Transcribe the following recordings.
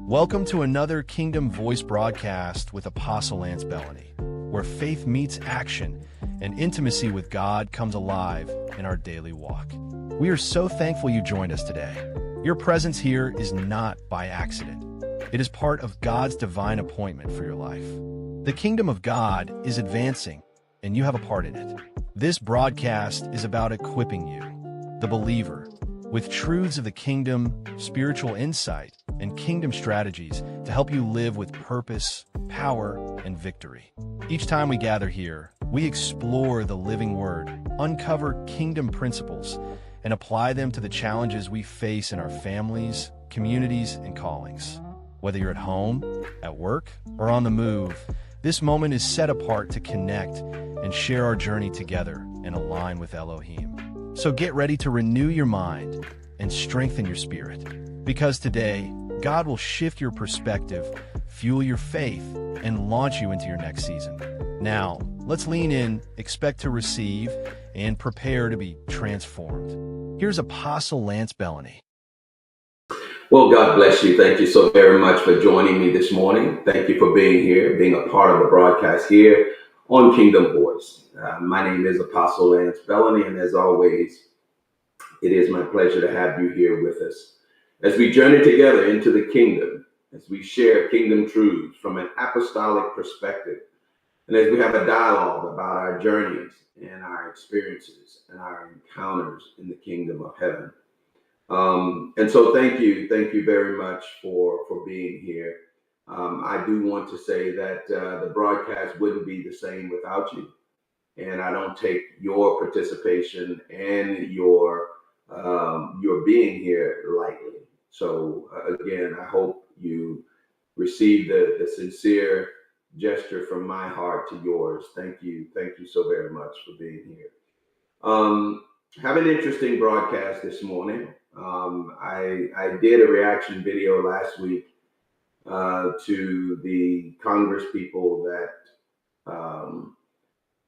Welcome to another Kingdom Voice broadcast with Apostle Lance Bellany, where faith meets action and intimacy with God comes alive in our daily walk. We are so thankful you joined us today. Your presence here is not by accident. It is part of God's divine appointment for your life. The kingdom of God is advancing, and you have a part in it. This broadcast is about equipping you, the believer, with truths of the kingdom, spiritual insight, and kingdom strategies to help you live with purpose, power, and victory. Each time we gather here, we explore the living word, uncover kingdom principles, and apply them to the challenges we face in our families, communities, and callings. Whether you're at home, at work, or on the move, this moment is set apart to connect and share our journey together and align with Elohim. So get ready to renew your mind and strengthen your spirit, because today, God will shift your perspective, fuel your faith, and launch you into your next season. Now, let's lean in, expect to receive, and prepare to be transformed. Here's Apostle Lance Bellany. Well, God bless you. Thank you so very much for joining me this morning. Thank you for being here, being a part of the broadcast here on Kingdom Voice. My name is Apostle Lance Bellany, and as always, it is my pleasure to have you here with us as we journey together into the kingdom, as we share kingdom truths from an apostolic perspective, and as we have a dialogue about our journeys and our experiences and our encounters in the kingdom of heaven. And so thank you very much for being here. I do want to say that the broadcast wouldn't be the same without you. And I don't take your participation and your being here lightly. So again, I hope you receive the sincere gesture from my heart to yours. Thank you so very much for being here. Have an interesting broadcast this morning. I did a reaction video last week to the Congress people that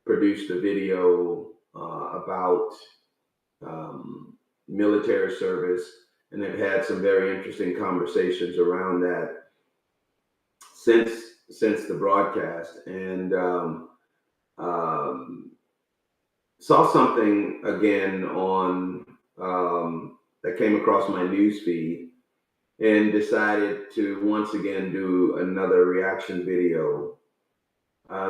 produced a video about military service, and they've had some very interesting conversations around that since the broadcast, and saw something again on that came across my news feed, and decided to once again do another reaction video.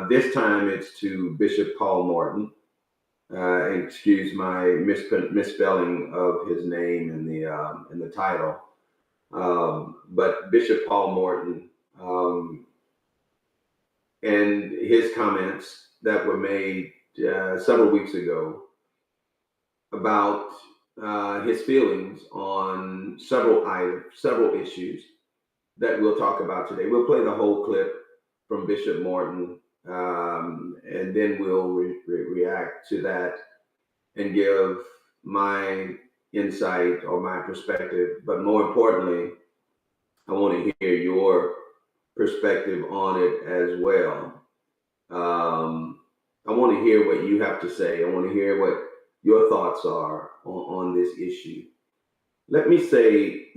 This time it's to Bishop Paul Morton. Excuse my misspelling of his name in the title, but Bishop Paul Morton and his comments that were made several weeks ago about his feelings on several issues that we'll talk about today. We'll play the whole clip from Bishop Morton, and then we'll react to that and give my insight or my perspective. But more importantly, I want to hear your perspective on it as well. I want to hear what you have to say. I want to hear what your thoughts are on this issue. Let me say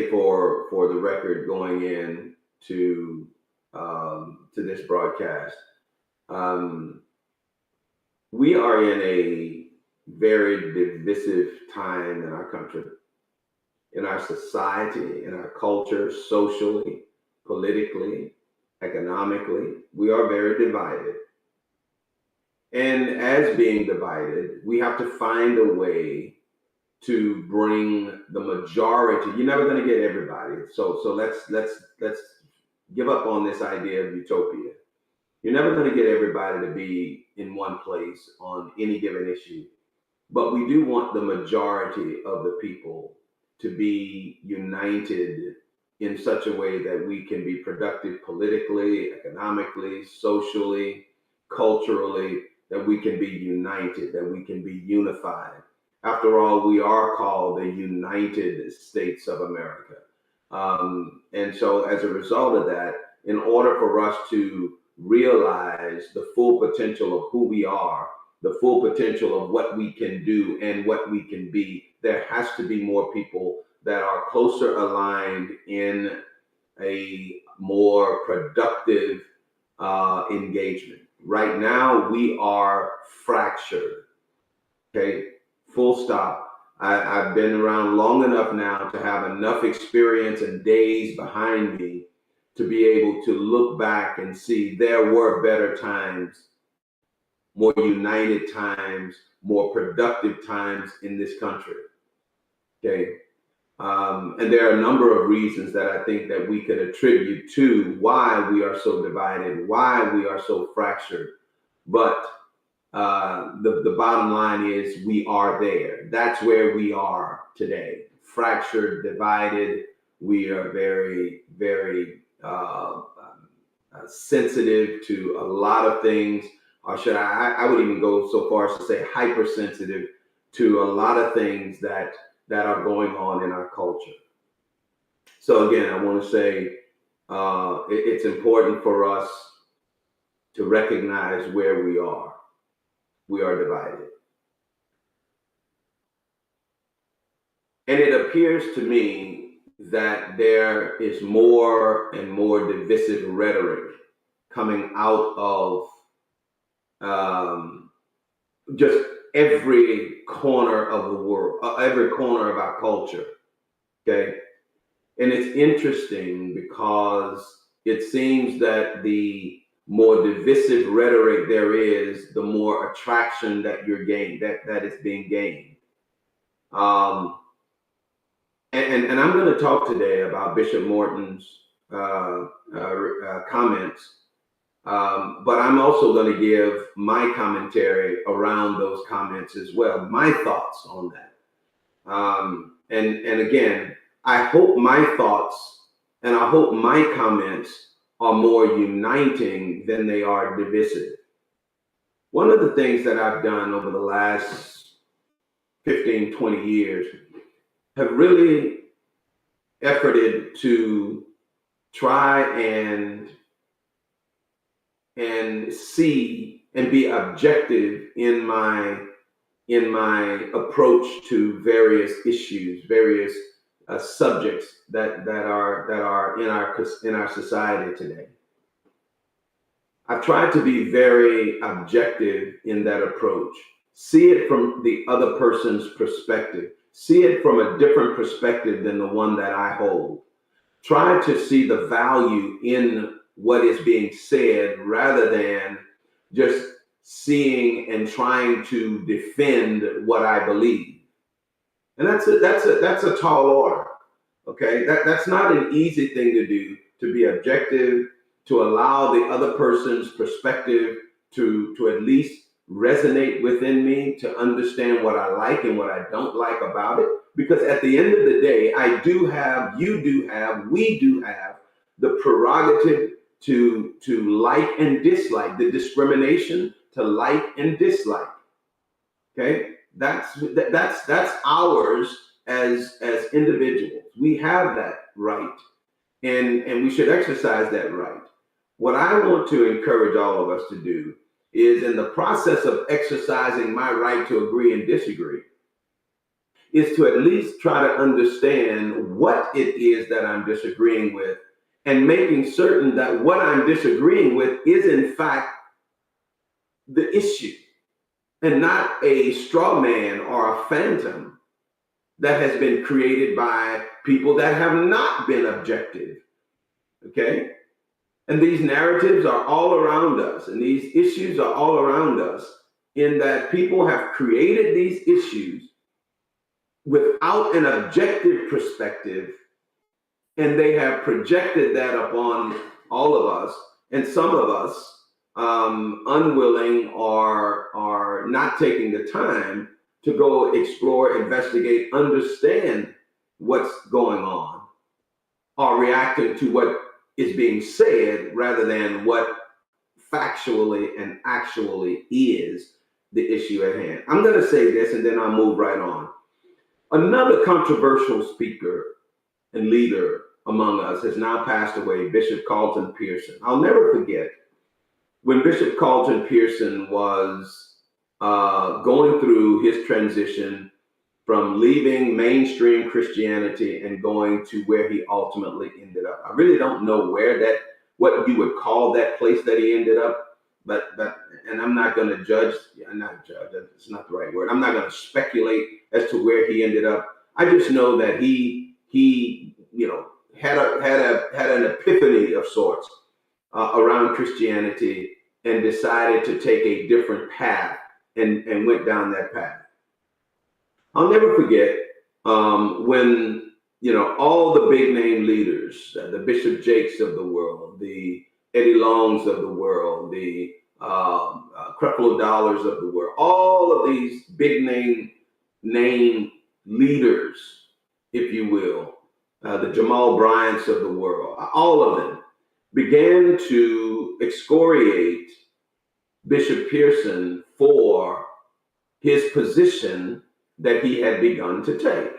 for the record, going in to this broadcast, we are in a very divisive time in our country, in our society, in our culture, socially, politically, economically. We are very divided. And as being divided, we have to find a way to bring the majority. You're never going to get everybody. So let's give up on this idea of utopia. You're never going to get everybody to be in one place on any given issue. But we do want the majority of the people to be united in such a way that we can be productive politically, economically, socially, culturally, that we can be united, that we can be unified. After all, we are called the United States of America. And so as a result of that, in order for us to realize the full potential of who we are, the full potential of what we can do and what we can be, there has to be more people that are closer aligned in a more productive engagement. Right now, we are fractured. Okay, full stop. I've been around long enough now to have enough experience and days behind me to be able to look back and see there were better times, more united times, more productive times in this country. Okay. And there are a number of reasons that I think that we can attribute to why we are so divided, why we are so fractured. But the bottom line is we are there. That's where we are today. Fractured, divided. We are very, very sensitive to a lot of things. Or I would even go so far as to say hypersensitive to a lot of things that are going on in our culture. So again, I want to say it's important for us to recognize where we are. We are divided. And it appears to me that there is more and more divisive rhetoric coming out of just every corner of the world, every corner of our culture. Okay. And it's interesting because it seems that the more divisive rhetoric there is, the more attraction that you're gaining, that is being gained. And I'm going to talk today about Bishop Morton's comments, but I'm also going to give my commentary around those comments as well, my thoughts on that. And again, I hope my thoughts and I hope my comments are more uniting than they are divisive. One of the things that I've done over the last 15, 20 years have really efforted to try and see and be objective in my approach to various issues, various subjects that are in our society today. I've tried to be very objective in that approach. See it from the other person's perspective. See it from a different perspective than the one that I hold. Try to see the value in what is being said rather than just seeing and trying to defend what I believe. And that's a tall order. Okay, that's not an easy thing to do, to be objective, to allow the other person's perspective to at least resonate within me, to understand what I like and what I don't like about it. Because at the end of the day, I do have, you do have, we do have the prerogative to like and dislike, the discrimination to like and dislike. Okay, that's ours as individuals. We have that right, and we should exercise that right. What I want to encourage all of us to do is, in the process of exercising my right to agree and disagree, is to at least try to understand what it is that I'm disagreeing with, and making certain that what I'm disagreeing with is in fact the issue, and not a straw man or a phantom that has been created by people that have not been objective. Okay? And these narratives are all around us, and these issues are all around us, in that people have created these issues without an objective perspective, and they have projected that upon all of us, and some of us unwilling or not taking the time to go explore, investigate, understand what's going on, or reacting to what is being said rather than what factually and actually is the issue at hand. I'm going to say this and then I'll move right on. Another controversial speaker and leader among us has now passed away, Bishop Carlton Pearson. I'll never forget when Bishop Carlton Pearson was going through his transition from leaving mainstream Christianity and going to where he ultimately ended up. I really don't know what you would call that place that he ended up, but and I'm not going to judge. Not judge. That's not the right word. I'm not going to speculate as to where he ended up. I just know that he had an epiphany of sorts around Christianity and decided to take a different path and went down that path. I'll never forget when all the big name leaders, the Bishop Jakes of the world, the Eddie Longs of the world, the Creflo Dollars of the world, all of these big name leaders, if you will, the Jamal Bryants of the world, all of them began to excoriate Bishop Pearson for his position that he had begun to take.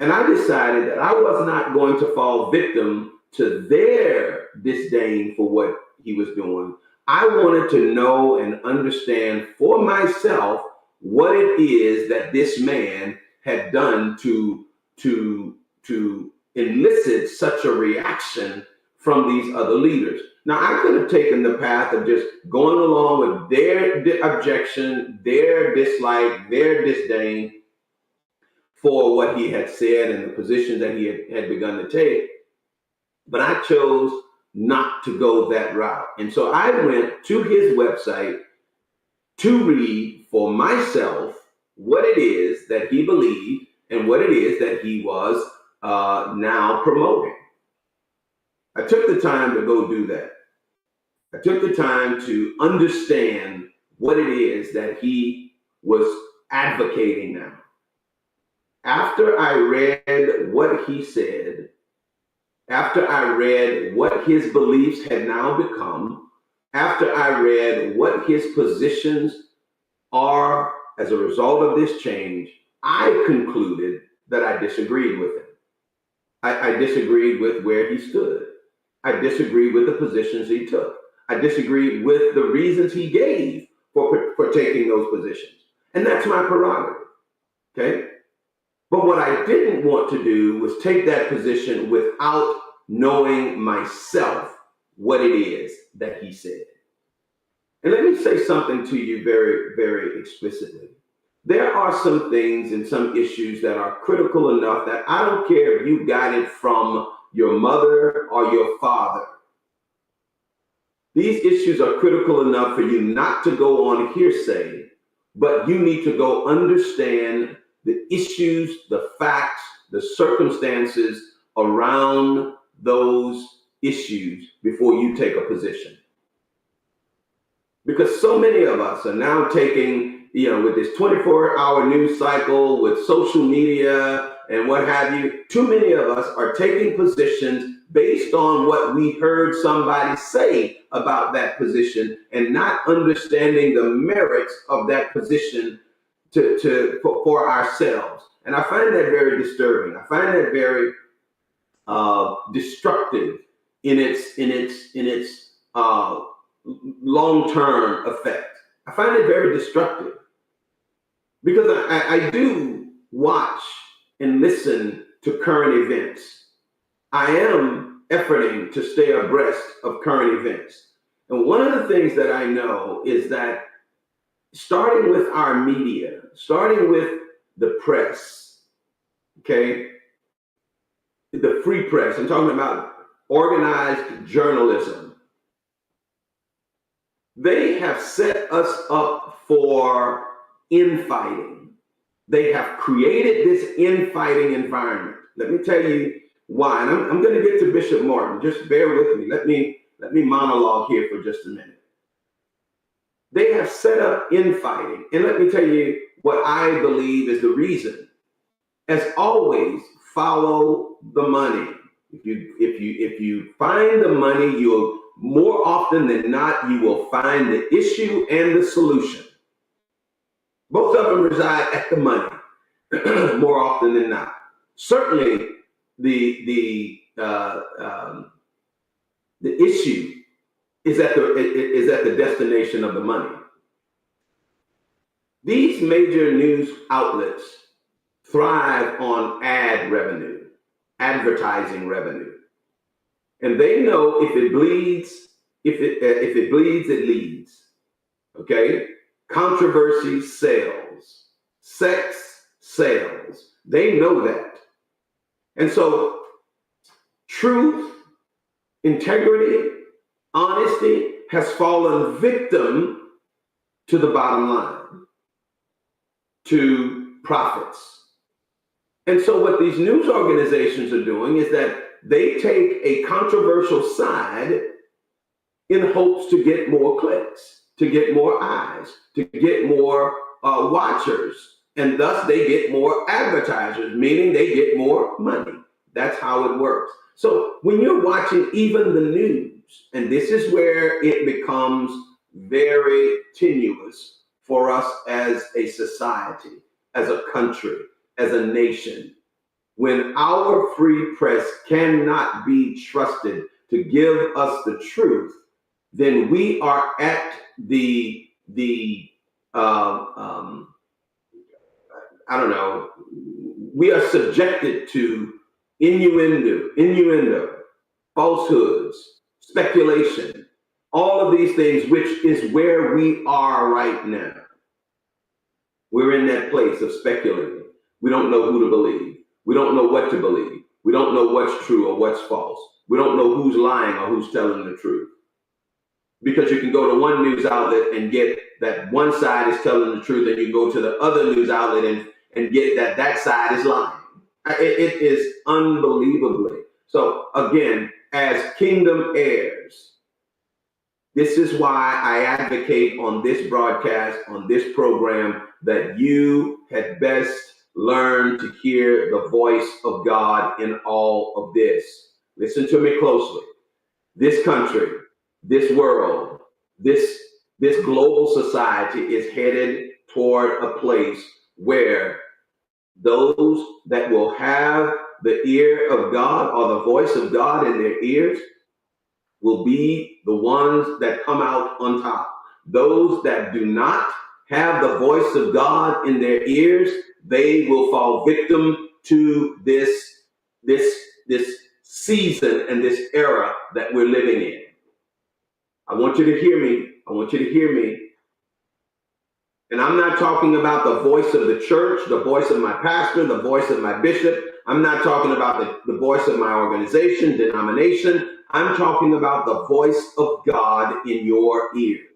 And I decided that I was not going to fall victim to their disdain for what he was doing. I wanted to know and understand for myself what it is that this man had done to elicit such a reaction from these other leaders. Now, I could have taken the path of just going along with their objection, their dislike, their disdain for what he had said and the position that he had begun to take. But I chose not to go that route. And so I went to his website to read for myself what it is that he believed and what it is that he was now promoting. I took the time to go do that. I took the time to understand what it is that he was advocating now. After I read what he said, after I read what his beliefs had now become, after I read what his positions are as a result of this change, I concluded that I disagreed with him. I disagreed with where he stood. I disagreed with the positions he took. I disagreed with the reasons he gave for taking those positions. And that's my prerogative, okay? But what I didn't want to do was take that position without knowing myself what it is that he said. And let me say something to you very, very explicitly. There are some things and some issues that are critical enough that I don't care if you got it from your mother or your father. These issues are critical enough for you not to go on hearsay, but you need to go understand the issues, the facts, the circumstances around those issues before you take a position. Because so many of us are now taking, with this 24-hour news cycle, with social media and what have you, too many of us are taking positions based on what we heard somebody say about that position and not understanding the merits of that position for ourselves. And I find that very disturbing. I find that very destructive in its long-term effect. I find it very destructive because I do watch and listen to current events. I am efforting to stay abreast of current events. And one of the things that I know is that starting with our media, starting with the press, okay, the free press, I'm talking about organized journalism, they have set us up for infighting. They have created this infighting environment. Let me tell you why. And I'm going to get to Bishop Martin. Just bear with me. Let me monologue here for just a minute. They have set up infighting. And let me tell you what I believe is the reason. As always, follow the money. If you find the money, you'll more often than not, you will find the issue and the solution. Both of them reside at the money more often than not. Certainly, the issue is at the destination of the money. These major news outlets thrive on ad revenue, advertising revenue. And they know if it bleeds, if it bleeds, it leads. Okay? Controversy sells. Sex sells. They know that. And so truth, integrity, honesty has fallen victim to the bottom line, to profits. And so what these news organizations are doing is that they take a controversial side in hopes to get more clicks, to get more eyes, to get more watchers, and thus they get more advertisers, meaning they get more money. That's how it works. So when you're watching even the news, and this is where it becomes very tenuous for us as a society, as a country, as a nation, when our free press cannot be trusted to give us the truth, then we are at I don't know, we are subjected to innuendo, falsehoods, speculation, all of these things, which is where we are right now. We're in that place of speculating. We don't know who to believe. We don't know what to believe. We don't know what's true or what's false. We don't know who's lying or who's telling the truth. Because you can go to one news outlet and get that one side is telling the truth, and you go to the other news outlet and get that side is lying. It is unbelievably. So again, as kingdom heirs, this is why I advocate on this broadcast, on this program, that you had best learn to hear the voice of God in all of this. Listen to me closely. This country, this world, this global society is headed toward a place where those that will have the ear of God or the voice of God in their ears will be the ones that come out on top. Those that do not have the voice of God in their ears, they will fall victim to this season and this era that we're living in. I want you to hear me. I want you to hear me. And I'm not talking about the voice of the church, the voice of my pastor, the voice of my bishop. I'm not talking about the voice of my organization, denomination. I'm talking about the voice of God in your ears.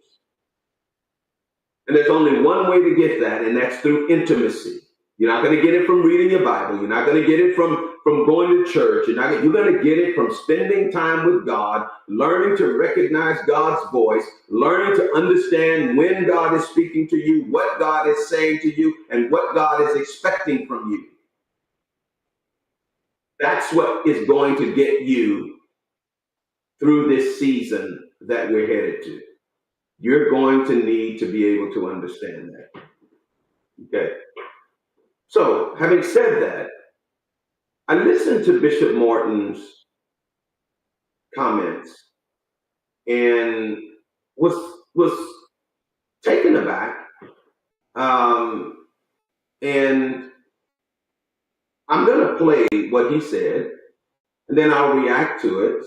And there's only one way to get that, and that's through intimacy. You're not going to get it from reading your Bible. You're not going to get it from going to church. You're going to get it from spending time with God, learning to recognize God's voice, learning to understand when God is speaking to you, what God is saying to you, and what God is expecting from you. That's what is going to get you through this season that we're headed to. You're going to need to be able to understand that. Okay. So, having said that, I listened to Bishop Morton's comments and was taken aback. And I'm going to play what he said, and then I'll react to it.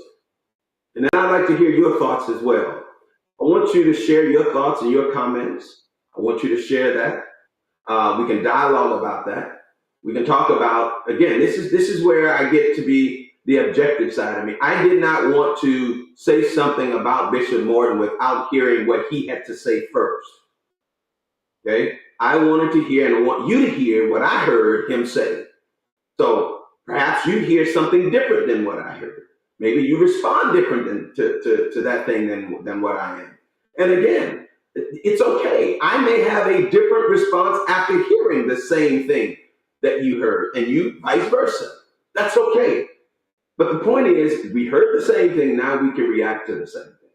And then I'd like to hear your thoughts as well. I want you to share your thoughts and your comments. I want you to share that. We can dialogue about that. We can talk about, again, this is where I get to be the objective side of me. I did not want to say something about Bishop Morton without hearing what he had to say first. Okay? I wanted to hear, and I want you to hear what I heard him say. So perhaps you hear something different than what I heard. Maybe you respond different to that thing than what I am. And again, it's okay. I may have a different response after hearing the same thing that you heard, and you vice versa. That's okay. But the point is, we heard the same thing, now we can react to the same thing.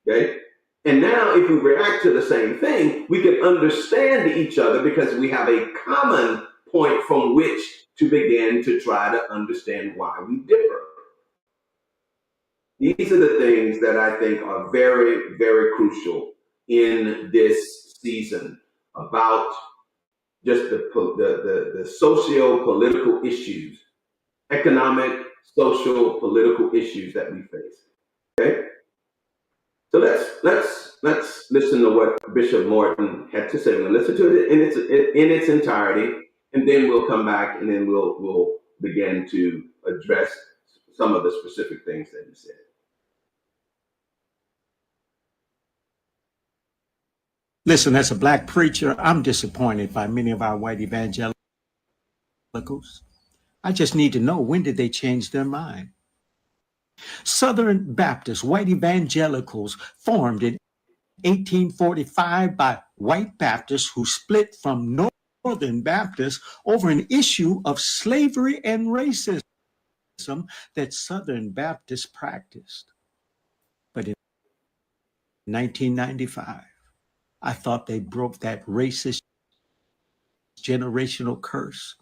Okay? And now if we react to the same thing, we can understand each other because we have a common point from which to begin to try to understand why we differ. These are the things that I think are very, very crucial in this season about just the socio-political issues, economic, social, political issues that we face. Okay, so let's listen to what Bishop Morton had to say. We'll listen to it in its entirety, and then we'll come back and then we'll begin to address some of the specific things that he said. Listen, as a black preacher, I'm disappointed by many of our white evangelicals. I just need to know, when did they change their mind? Southern Baptists, white evangelicals, formed in 1845 by white Baptists who split from Northern Baptists over an issue of slavery and racism that Southern Baptists practiced. But in 1995, I thought they broke that racist generational curse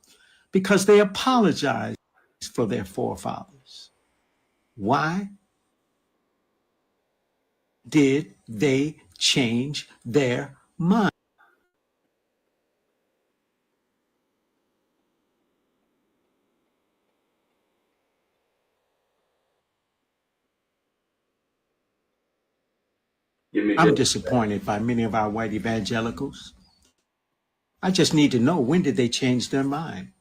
because they apologized for their forefathers. Why did they change their mind? I'm disappointed by many of our white evangelicals. I just need to know, when did they change their mind?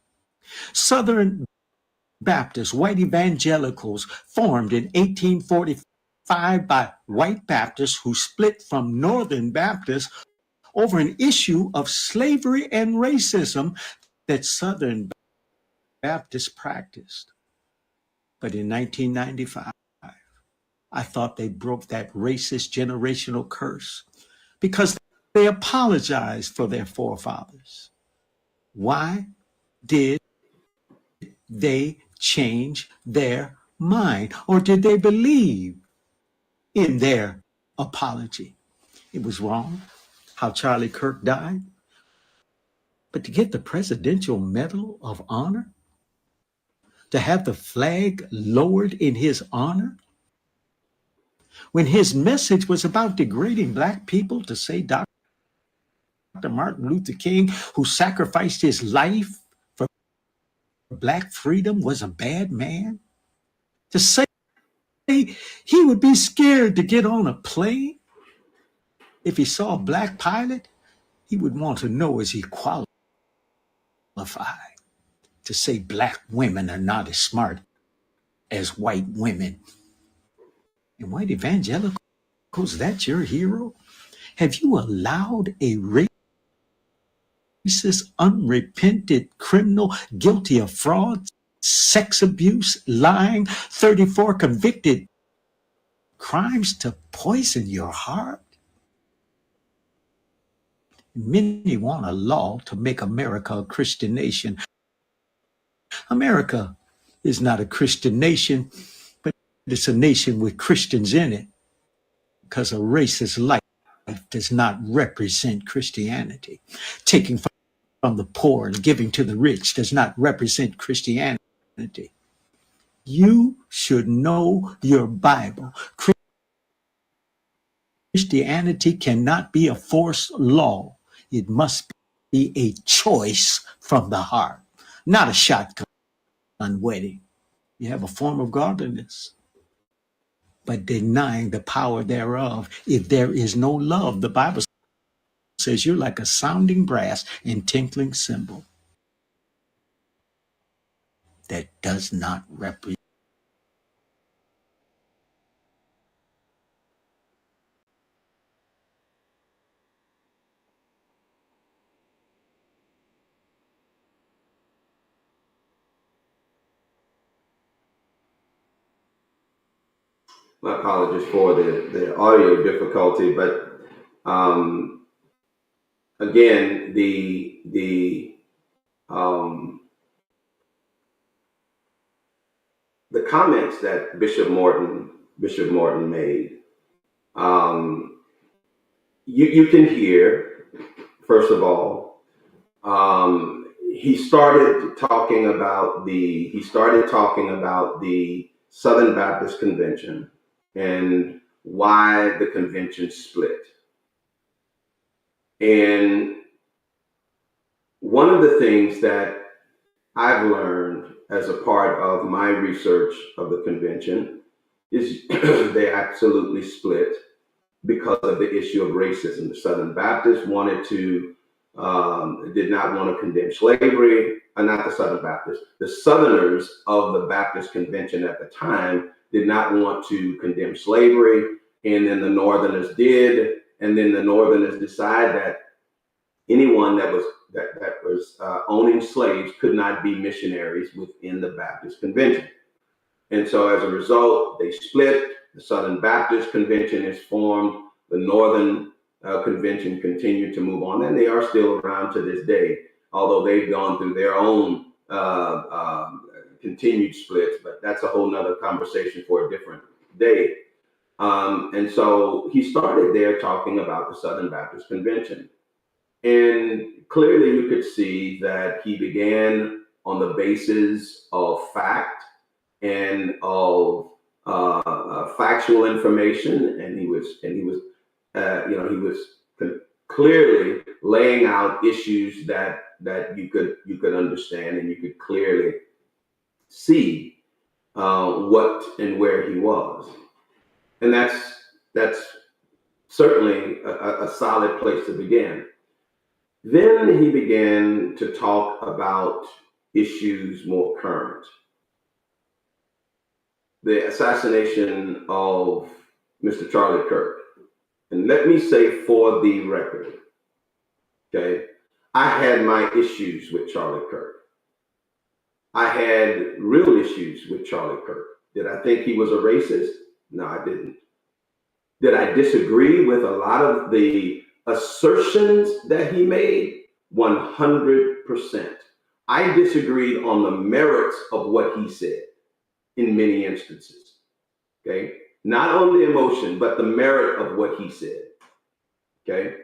Southern Baptists, white evangelicals, formed in 1845 by white Baptists who split from Northern Baptists over an issue of slavery and racism that Southern Baptists practiced. But in 1995, I thought they broke that racist generational curse because they apologized for their forefathers. Why did they change their mind? Or did they believe in their apology? It was wrong how Charlie Kirk died. But to get the Presidential Medal of Honor, to have the flag lowered in his honor, when his message was about degrading black people, to say Dr. Martin Luther King, who sacrificed his life for black freedom, was a bad man, to say he would be scared to get on a plane if he saw a black pilot, he would want to know, is he qualified? To say black women are not as smart as white women. And white evangelicals, that's your hero? Have you allowed a racist, unrepentant criminal guilty of fraud, sex abuse, lying, 34 convicted crimes to poison your heart? Many want a law to make America a Christian nation. America is not a Christian nation, but it's a nation with Christians in it, because a racist life does not represent Christianity. Taking from the poor and giving to the rich does not represent Christianity. You should know your Bible. Christianity cannot be a forced law. It must be a choice from the heart, not a shotgun wedding. You have a form of godliness, but denying the power thereof. If there is no love, the Bible says you're like a sounding brass and tinkling cymbal that does not represent. My apologies for the audio difficulty, but again, the comments that Bishop Morton made, you can hear, first of all, he started talking about the Southern Baptist Convention and why the convention split. And one of the things that I've learned as a part of my research of the convention is they absolutely split because of the issue of racism. The Southern Baptists did not want to condemn slavery, not the Southern Baptists. The Southerners of the Baptist Convention at the time did not want to condemn slavery, and then the Northerners did, and then the Northerners decided that anyone that was owning slaves could not be missionaries within the Baptist Convention. And so as a result, they split. The Southern Baptist Convention is formed. The Northern Convention continued to move on, and they are still around to this day, although they've gone through their own continued splits, but that's a whole nother conversation for a different day. And so he started there talking about the Southern Baptist Convention. And clearly you could see that he began on the basis of fact and of factual information, and he was clearly laying out issues that you could understand, and you could clearly see what and where he was, and that's certainly a solid place to begin. Then he began to talk about issues more current. The assassination of Mr. Charlie Kirk. And let me say for the record, okay, I had my issues with Charlie Kirk. I had real issues with Charlie Kirk. Did I think he was a racist? No, I didn't. Did I disagree with a lot of the assertions that he made? 100%. I disagreed on the merits of what he said in many instances, okay? Not on the emotion, but the merit of what he said, okay?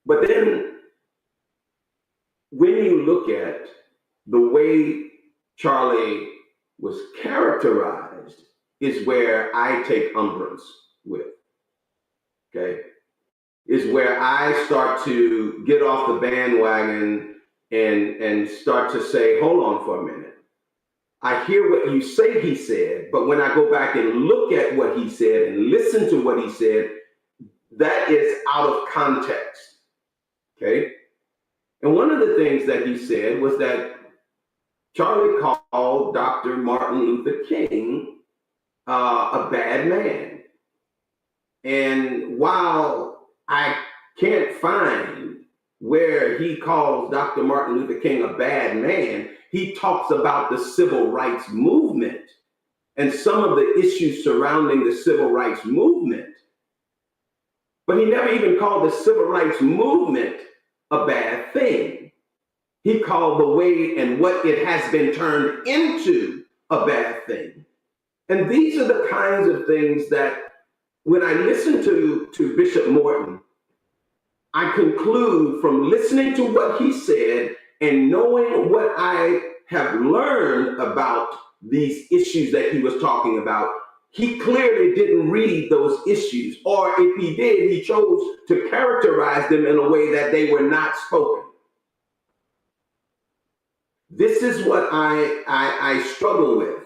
But then when you look at the way Charlie was characterized is where I take umbrance with, okay? Is where I start to get off the bandwagon and start to say, hold on for a minute. I hear what you say he said, but when I go back and look at what he said and listen to what he said, that is out of context, okay? And one of the things that he said was that Charlie called Dr. Martin Luther King a bad man. And while I can't find where he calls Dr. Martin Luther King a bad man, he talks about the civil rights movement and some of the issues surrounding the civil rights movement. But he never even called the civil rights movement a bad thing. He called the way and what it has been turned into a bad thing. And these are the kinds of things that when I listen to Bishop Morton, I conclude from listening to what he said and knowing what I have learned about these issues that he was talking about, he clearly didn't read those issues, or if he did, he chose to characterize them in a way that they were not spoken. This is what I struggle with.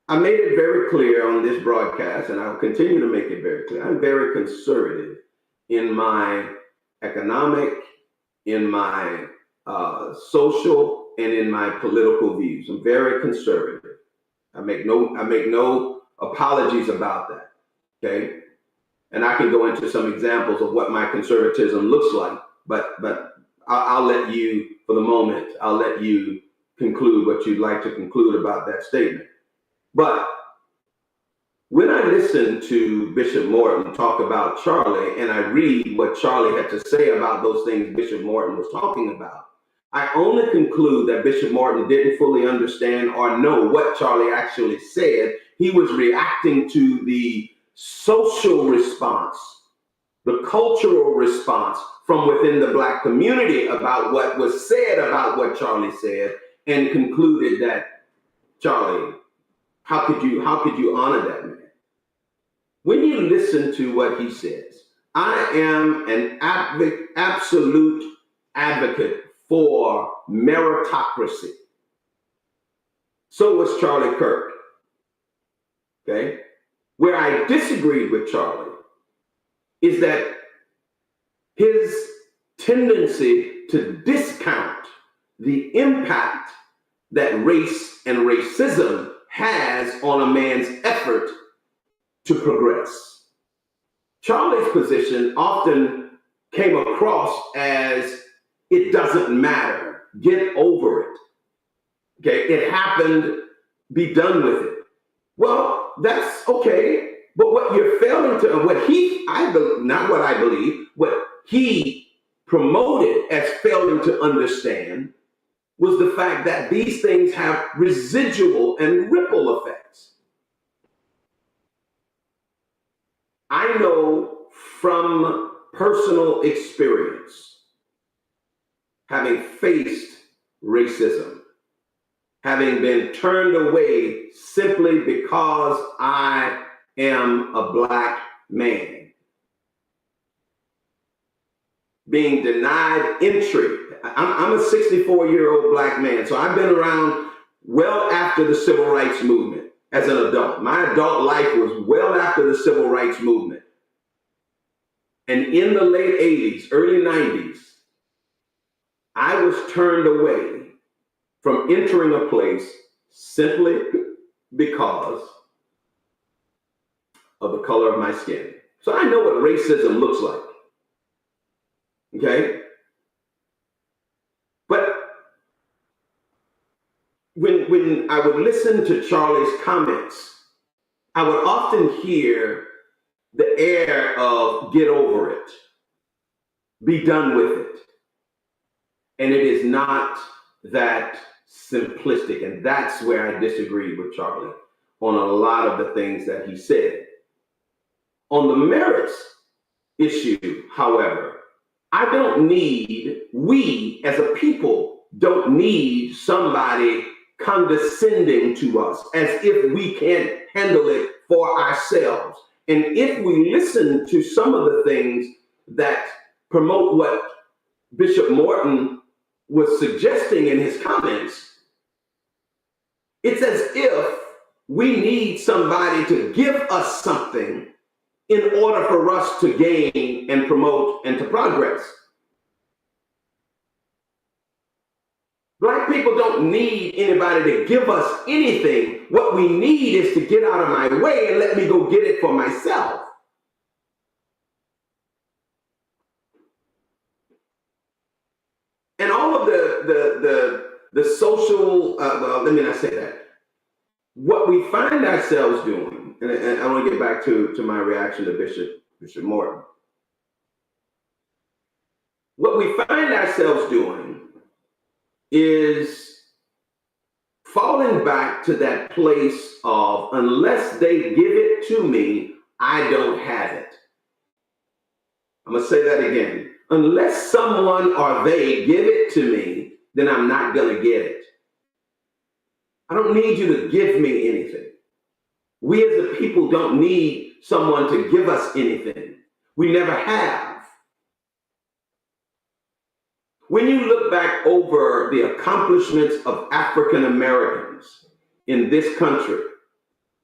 I made it very clear on this broadcast, and I'll continue to make it very clear. I'm very conservative in my economic, in my social, and in my political views. I'm very conservative. I make no apologies about that, okay? And I can go into some examples of what my conservatism looks like, but I'll let you, for the moment, I'll let you conclude what you'd like to conclude about that statement. But when I listen to Bishop Morton talk about Charlie, and I read what Charlie had to say about those things Bishop Morton was talking about, I only conclude that Bishop Morton didn't fully understand or know what Charlie actually said. He was reacting to the social response, the cultural response from within the Black community about what was said about what Charlie said, and concluded that, Charlie, how could you honor that man? When you listen to what he says, I am an absolute advocate for meritocracy. So was Charlie Kirk. Okay? Where I disagreed with Charlie is that his tendency to discount the impact that race and racism has on a man's effort to progress. Charlie's position often came across as, it doesn't matter, get over it. Okay, it happened, be done with it. Well, that's okay, but what you're failing to, what he promoted as failing to understand was the fact that these things have residual and ripple effects. I know from personal experience, having faced racism, having been turned away simply because I am a Black man, being denied entry. I'm a 64-year-old Black man, so I've been around well after the Civil Rights Movement as an adult. My adult life was well after the Civil Rights Movement. And in the late 80s, early 90s, I was turned away from entering a place simply because of the color of my skin. So I know what racism looks like. Okay? But when I would listen to Charlie's comments, I would often hear the air of get over it, be done with it. And it is not that simplistic. And that's where I disagreed with Charlie on a lot of the things that he said. On the merits issue, however, we as a people don't need somebody condescending to us as if we can't handle it for ourselves. And if we listen to some of the things that promote what Bishop Morton was suggesting in his comments, it's as if we need somebody to give us something in order for us to gain and promote and to progress. Black people don't need anybody to give us anything. What we need is to get out of my way and let me go get it for myself. And all of the social, well, let me not say that. What we find ourselves doing, and I want to get back to my reaction to Bishop Morton. What we find ourselves doing is falling back to that place of, unless they give it to me, I don't have it. I'm going to say that again. Unless someone or they give it to me, then I'm not going to get it. I don't need you to give me anything. We as a people don't need someone to give us anything. We never have. When you look back over the accomplishments of African Americans in this country,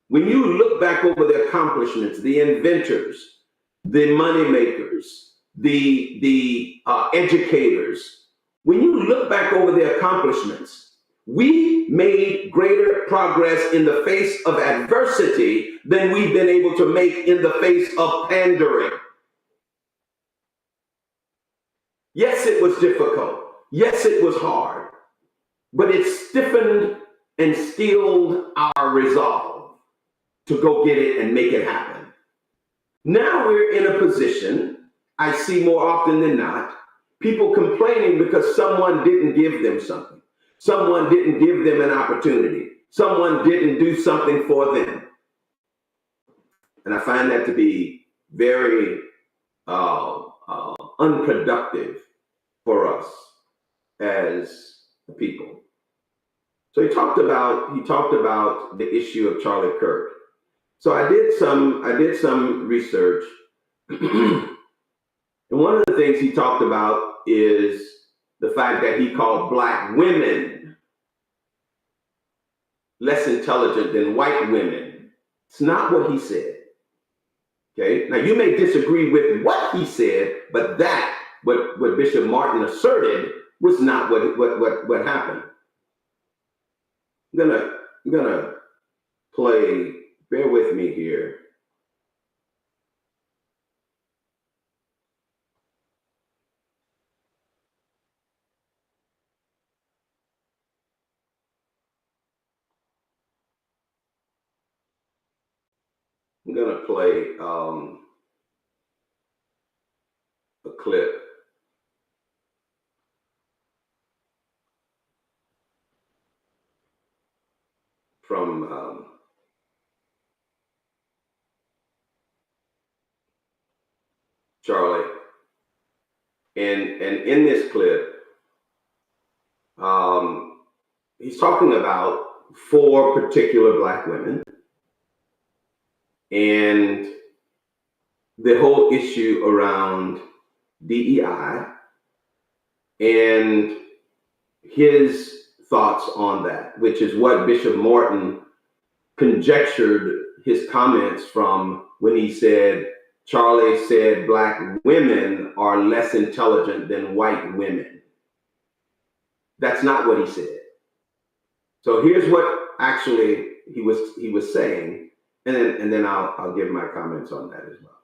when you look back over the accomplishments, the inventors, the money makers, the educators, when you look back over the accomplishments, we made greater progress in the face of adversity than we've been able to make in the face of pandering. Yes, it was difficult. Yes, it was hard, but it stiffened and steeled our resolve to go get it and make it happen. Now we're in a position, I see more often than not, people complaining because someone didn't give them something. Someone didn't give them an opportunity. Someone didn't do something for them. And I find that to be very unproductive for us as a people. So he talked about the issue of Charlie Kirk. So I did some research And one of the things he talked about is the fact that he called black women less intelligent than white women. It's not what he said. Okay. Now you may disagree with what he said, but that what Bishop Martin asserted was not what happened. I'm gonna play. Bear with me here. I'm gonna play a clip from Charlie, and in this clip, he's talking about 4 particular black women and the whole issue around DEI and his thoughts on that, which is what Bishop Morton conjectured his comments from when he said, Charlie said black women are less intelligent than white women. That's not what he said. So here's what actually he was saying, and then I'll give my comments on that as well.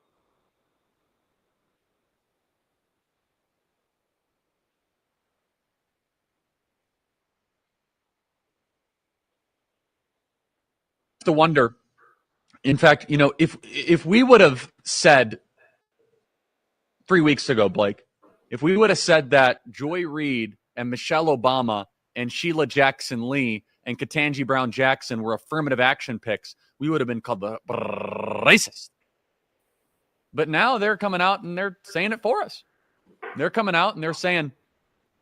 To wonder. In fact, you know, if we would have said 3 weeks ago, Blake, if we would have said that Joy Reid and Michelle Obama and Sheila Jackson Lee and Ketanji Brown Jackson were affirmative action picks, we would have been called the racist. But now they're coming out and they're saying it for us. They're coming out and they're saying,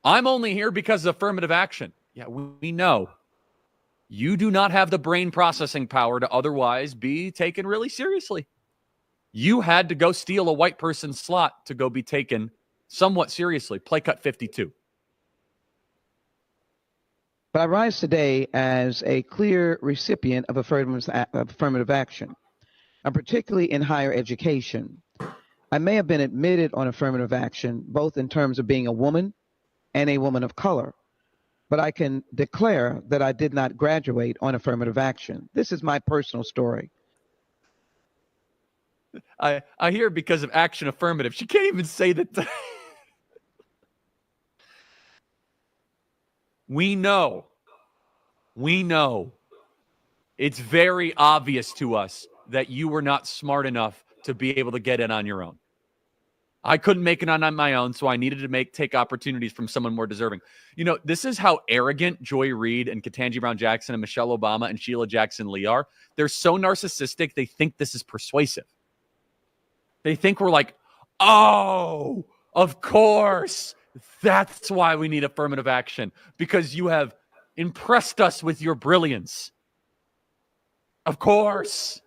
I'm only here because of affirmative action. Yeah, we know. You do not have the brain processing power to otherwise be taken really seriously. You had to go steal a white person's slot to go be taken somewhat seriously. Play cut 52. But I rise today as a clear recipient of affirmative action, and particularly in higher education. I may have been admitted on affirmative action, both in terms of being a woman and a woman of color, but I can declare that I did not graduate on affirmative action. This is my personal story. I hear because of action affirmative. She can't even say that. We know. It's very obvious to us that you were not smart enough to be able to get in on your own. I couldn't make it on my own, so I needed to take opportunities from someone more deserving. You know, this is how arrogant Joy Reid and Ketanji Brown Jackson and Michelle Obama and Sheila Jackson Lee are. They're so narcissistic, they think this is persuasive. They think we're like, oh, of course. That's why we need affirmative action, because you have impressed us with your brilliance. Of course.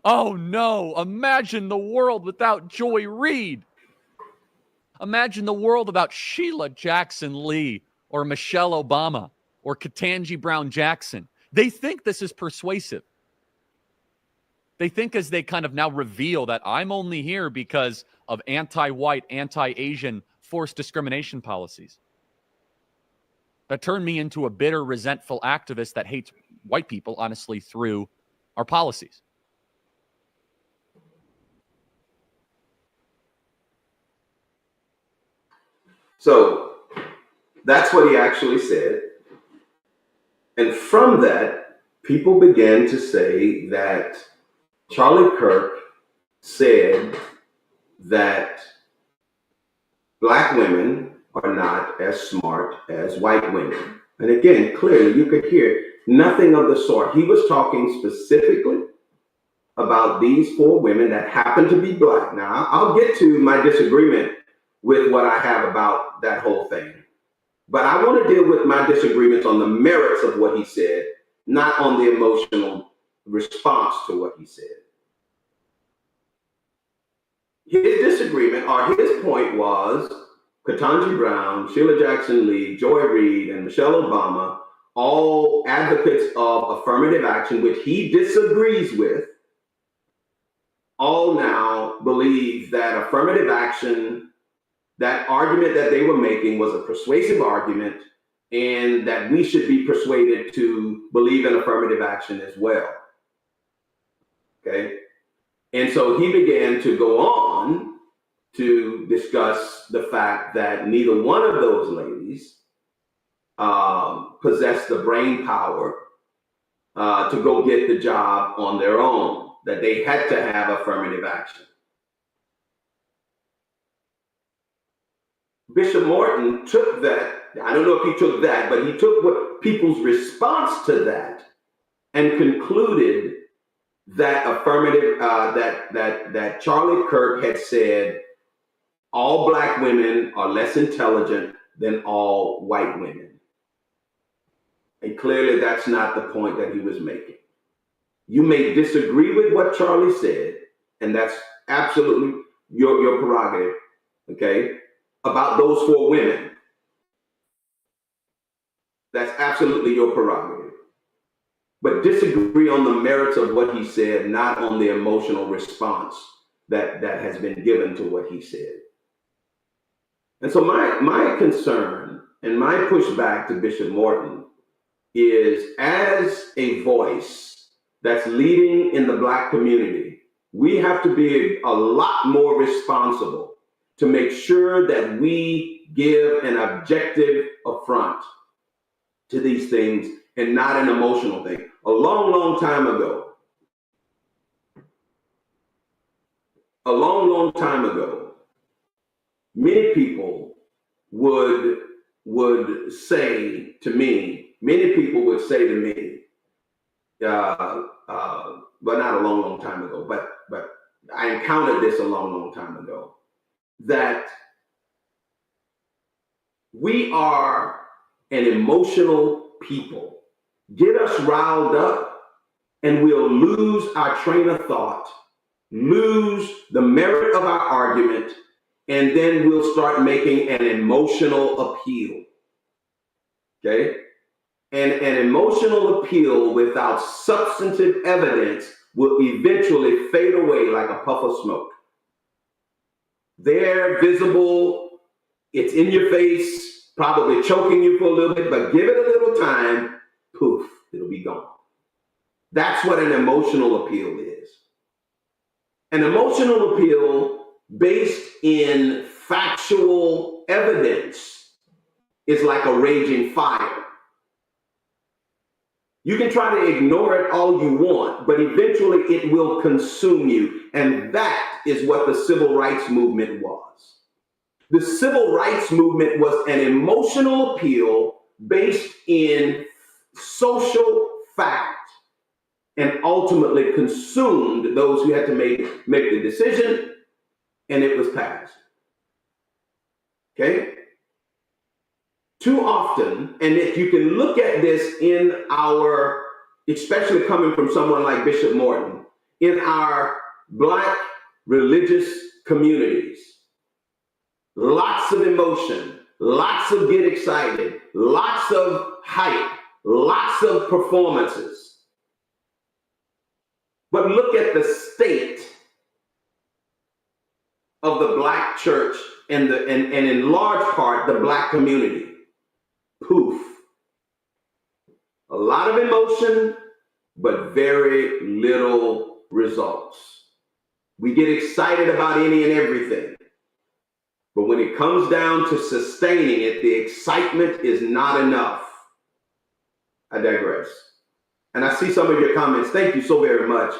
Oh, no. Imagine the world without Joy Reid. Imagine the world without Sheila Jackson Lee or Michelle Obama or Ketanji Brown Jackson. They think this is persuasive. They think as they kind of now reveal that I'm only here because of anti-white, anti-Asian forced discrimination policies that turn me into a bitter, resentful activist that hates white people, honestly, through our policies. So that's what he actually said. And from that, people began to say that Charlie Kirk said that black women are not as smart as white women. And again, clearly you could hear nothing of the sort. He was talking specifically about these 4 women that happen to be black. Now, I'll get to my disagreement with what I have about that whole thing. But I want to deal with my disagreements on the merits of what he said, not on the emotional response to what he said. his disagreement or his point was Ketanji Brown, Sheila Jackson Lee, Joy Reid, and Michelle Obama, all advocates of affirmative action, which he disagrees with, all now believe that affirmative action, that argument that they were making was a persuasive argument, and that we should be persuaded to believe in affirmative action as well. Okay? And so he began to go on to discuss the fact that neither one of those ladies possessed the brain power to go get the job on their own, that they had to have affirmative action. Bishop Morton took that, I don't know if he took that, but he took what people's response to that and concluded that affirmative, that Charlie Kirk had said all Black women are less intelligent than all white women. And clearly that's not the point that he was making. You may disagree with what Charlie said, and that's absolutely your prerogative, okay, about those 4 women. That's absolutely your prerogative. But disagree on the merits of what he said, not on the emotional response that has been given to what he said. And so my concern and my pushback to Bishop Morton is, as a voice that's leading in the Black community, we have to be a lot more responsible to make sure that we give an objective affront to these things and not an emotional thing. A long time ago, many people would say to me, but not a long time ago, but I encountered this a long time ago, that we are an emotional people. Get us riled up and we'll lose our train of thought, lose the merit of our argument, and then we'll start making an emotional appeal. Okay? And an emotional appeal without substantive evidence will eventually fade away like a puff of smoke. They're visible, it's in your face, probably choking you for a little bit, but give it a little time, poof, it'll be gone. That's what an emotional appeal is. An emotional appeal based in factual evidence is like a raging fire. You can try to ignore it all you want, but eventually it will consume you. And that is what the civil rights movement was. The civil rights movement was an emotional appeal based in social fact, and ultimately consumed those who had to make the decision, and it was passed. Okay? Too often, and if you can look at this in our, especially coming from someone like Bishop Morton, in our Black religious communities, lots of emotion, lots of get excited, lots of hype, lots of performances. But look at the state of the Black church and in large part the Black community. Poof. A lot of emotion, but very little results. We get excited about any and everything. But when it comes down to sustaining it, the excitement is not enough. I digress. And I see some of your comments. Thank you so very much.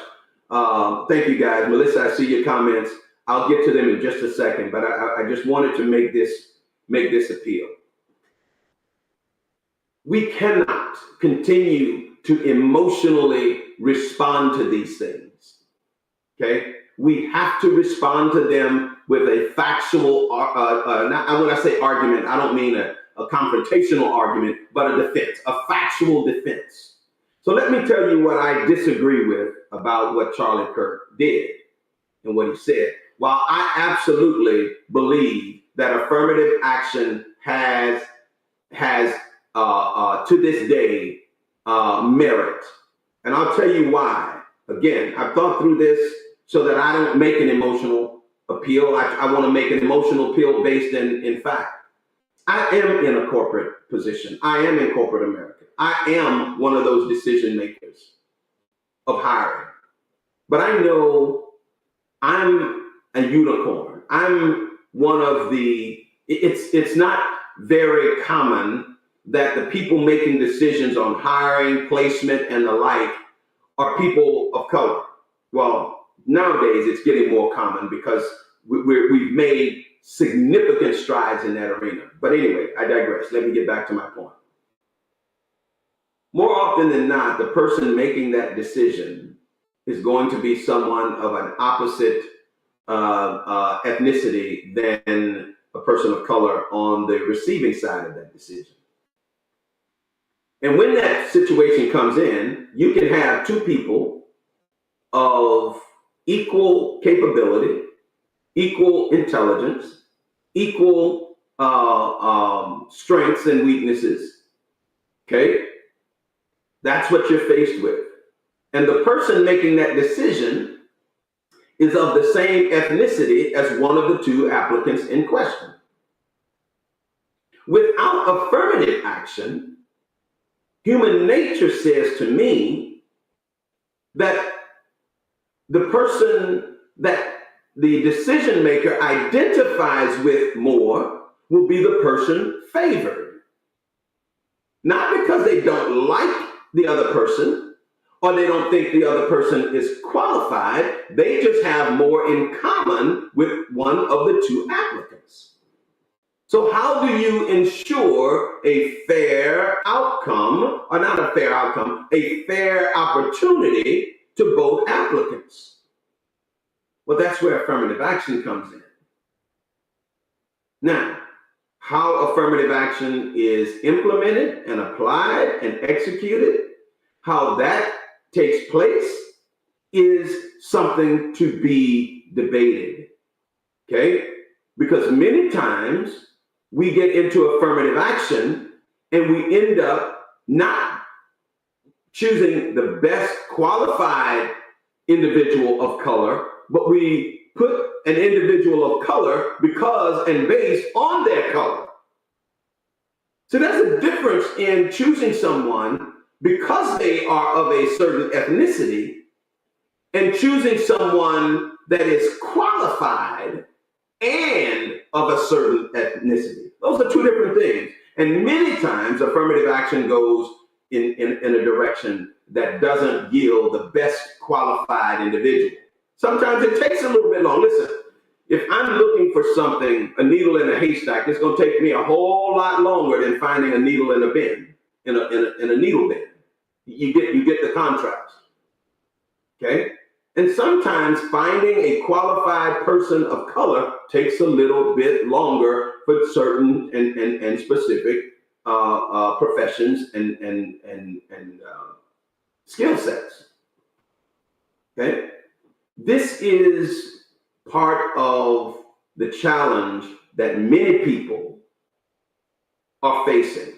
Thank you, guys. Melissa, I see your comments. I'll get to them in just a second, but I just wanted to make this appeal. We cannot continue to emotionally respond to these things, okay? We have to respond to them with a factual, when I say argument, I don't mean a confrontational argument, but a defense, a factual defense. So let me tell you what I disagree with about what Charlie Kirk did and what he said. while I absolutely believe that affirmative action has to this day merit, and I'll tell you why. Again, I've thought through this so that I don't make an emotional appeal. I want to make an emotional appeal based in fact. I am in a corporate position. I am in corporate America. I am one of those decision makers of hiring. But I know I'm a unicorn. I'm one of the, it's not very common that the people making decisions on hiring, placement, and the like are people of color. Well, nowadays it's getting more common because we've made significant strides in that arena. But anyway, I digress. Let me get back to my point. More often than not, the person making that decision is going to be someone of an opposite ethnicity than a person of color on the receiving side of that decision. And when that situation comes in, you can have two people of equal capability, equal intelligence, equal strengths and weaknesses. Okay? That's what you're faced with. And the person making that decision is of the same ethnicity as one of the two applicants in question. Without affirmative action, human nature says to me that the person that the decision maker identifies with more will be the person favored. Not because they don't like the other person or they don't think the other person is qualified, they just have more in common with one of the two applicants. So how do you ensure a fair outcome, or not a fair outcome, a fair opportunity to both applicants? Well, that's where affirmative action comes in. Now, how affirmative action is implemented and applied and executed, how that takes place is something to be debated, okay? Because many times we get into affirmative action and we end up not choosing the best qualified individual of color, but we put an individual of color because and based on their color. So there's a difference in choosing someone because they are of a certain ethnicity and choosing someone that is qualified and of a certain ethnicity. Those are two different things. And many times affirmative action goes in a direction that doesn't yield the best qualified individual. Sometimes it takes a little bit long. Listen, if I'm looking for something, a needle in a haystack, it's going to take me a whole lot longer than finding a needle in a bin, in a needle bin. You get the contrast. Okay? And sometimes finding a qualified person of color takes a little bit longer for certain and specific professions and skill sets. Okay? This is part of the challenge that many people are facing.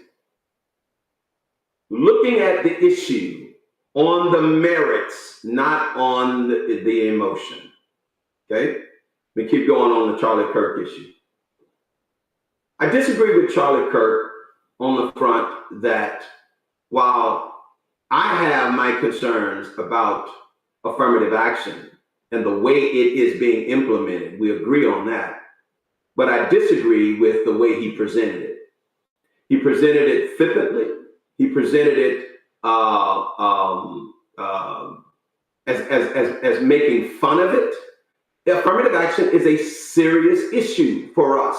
Looking at the issue on the merits, not on the emotion. Okay? We keep going on the Charlie Kirk issue. I disagree with Charlie Kirk on the front that while I have my concerns about affirmative action and the way it is being implemented, we agree on that. But I disagree with the way he presented it. He presented it flippantly. He presented it as making fun of it. Affirmative action is a serious issue for us,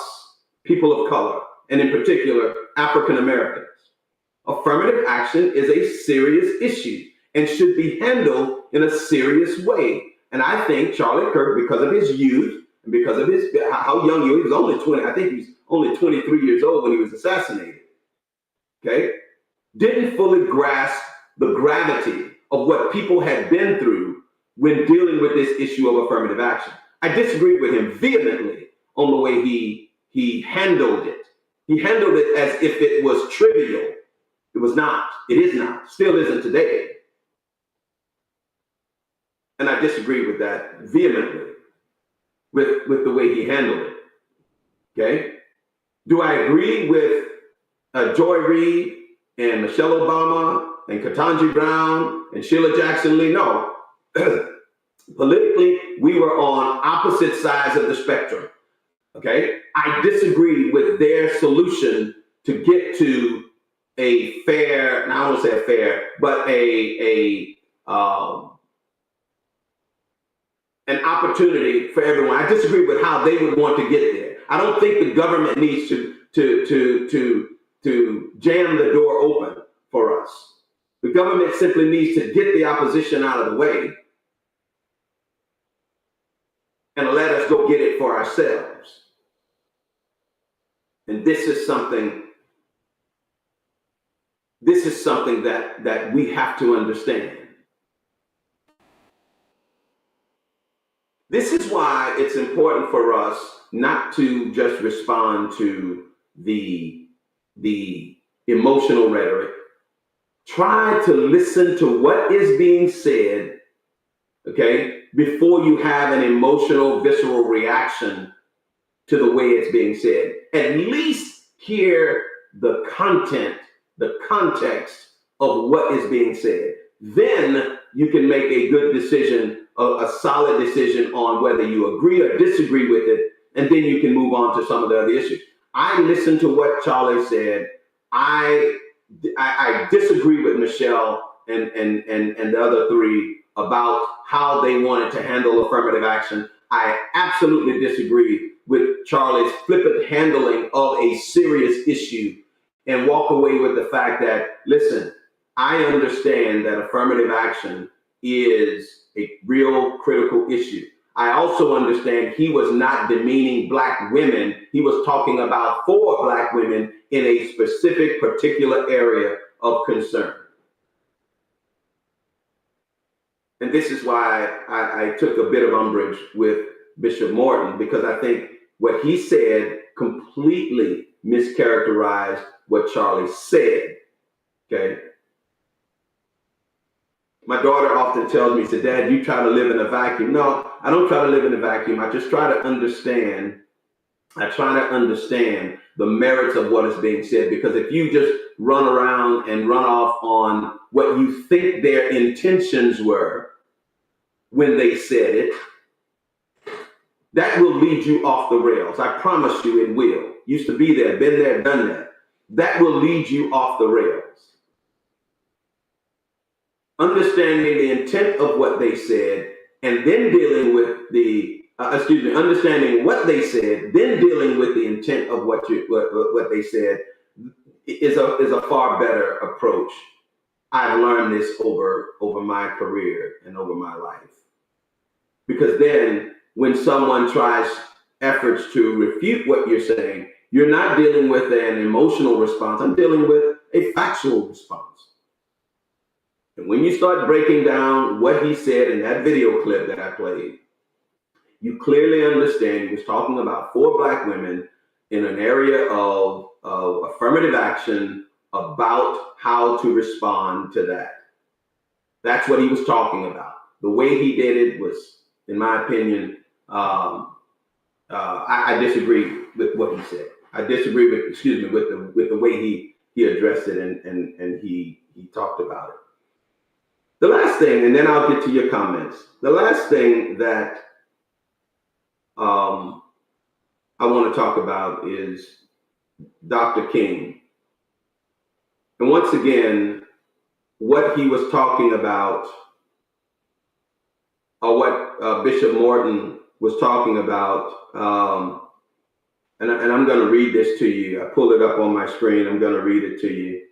people of color, and in particular, African Americans. Affirmative action is a serious issue and should be handled in a serious way. And I think Charlie Kirk, because of his youth and because of how young he was only 20, I think he was only 23 years old when he was assassinated. Okay? Didn't fully grasp the gravity of what people had been through when dealing with this issue of affirmative action. I disagreed with him vehemently on the way he handled it. He handled it as if it was trivial. It was not. It is not. Still isn't today. And I disagree with that vehemently, with the way he handled it. Okay? Do I agree with Joy Reid and Michelle Obama and Ketanji Brown and Sheila Jackson Lee? No. Politically, we were on opposite sides of the spectrum. Okay? I disagreed with their solution to get to a fair, now I don't want to say a fair, but an opportunity for everyone. I disagree with how they would want to get there. I don't think the government needs to jam the door open for us. The government simply needs to get the opposition out of the way and let us go get it for ourselves. And this is something that we have to understand. This is why it's important for us not to just respond to the emotional rhetoric. Try to listen to what is being said, okay, before you have an emotional, visceral reaction to the way it's being said. At least hear the content, the context of what is being said. Then you can make a good decision, a solid decision on whether you agree or disagree with it, and then you can move on to some of the other issues. I listened to what Charlie said. I disagree with Michelle and the other three about how they wanted to handle affirmative action. I absolutely disagree with Charlie's flippant handling of a serious issue and walk away with the fact that, listen, I understand that affirmative action is a real critical issue. I also understand he was not demeaning Black women. He was talking about 4 Black women in a specific particular area of concern. And this is why I took a bit of umbrage with Bishop Morton, because I think what he said completely mischaracterized what Charlie said. Okay. My daughter often tells me, said, Dad, you try to live in a vacuum. No, I don't try to live in a vacuum. I just try to understand. I try to understand the merits of what is being said, because if you just run around and run off on what you think their intentions were when they said it, that will lead you off the rails. I promise you it will. Used to be there, been there, done that. That will lead you off the rails. Understanding the intent of what they said, and then dealing with understanding what they said, then dealing with the intent of what they said is a far better approach. I've learned this over my career and over my life. Because then when someone tries efforts to refute what you're saying, you're not dealing with an emotional response. I'm dealing with a factual response. And when you start breaking down what he said in that video clip that I played, you clearly understand he was talking about 4 Black women in an area of affirmative action about how to respond to that. That's what he was talking about. The way he did it was, in my opinion, I disagree with what he said. I disagree with the way he addressed it and he talked about it. The last thing, and then I'll get to your comments. The last thing that I want to talk about is Dr. King. And once again, what he was talking about, or what Bishop Morton was talking about, and I'm going to read this to you. I pulled it up on my screen. I'm going to read it to you.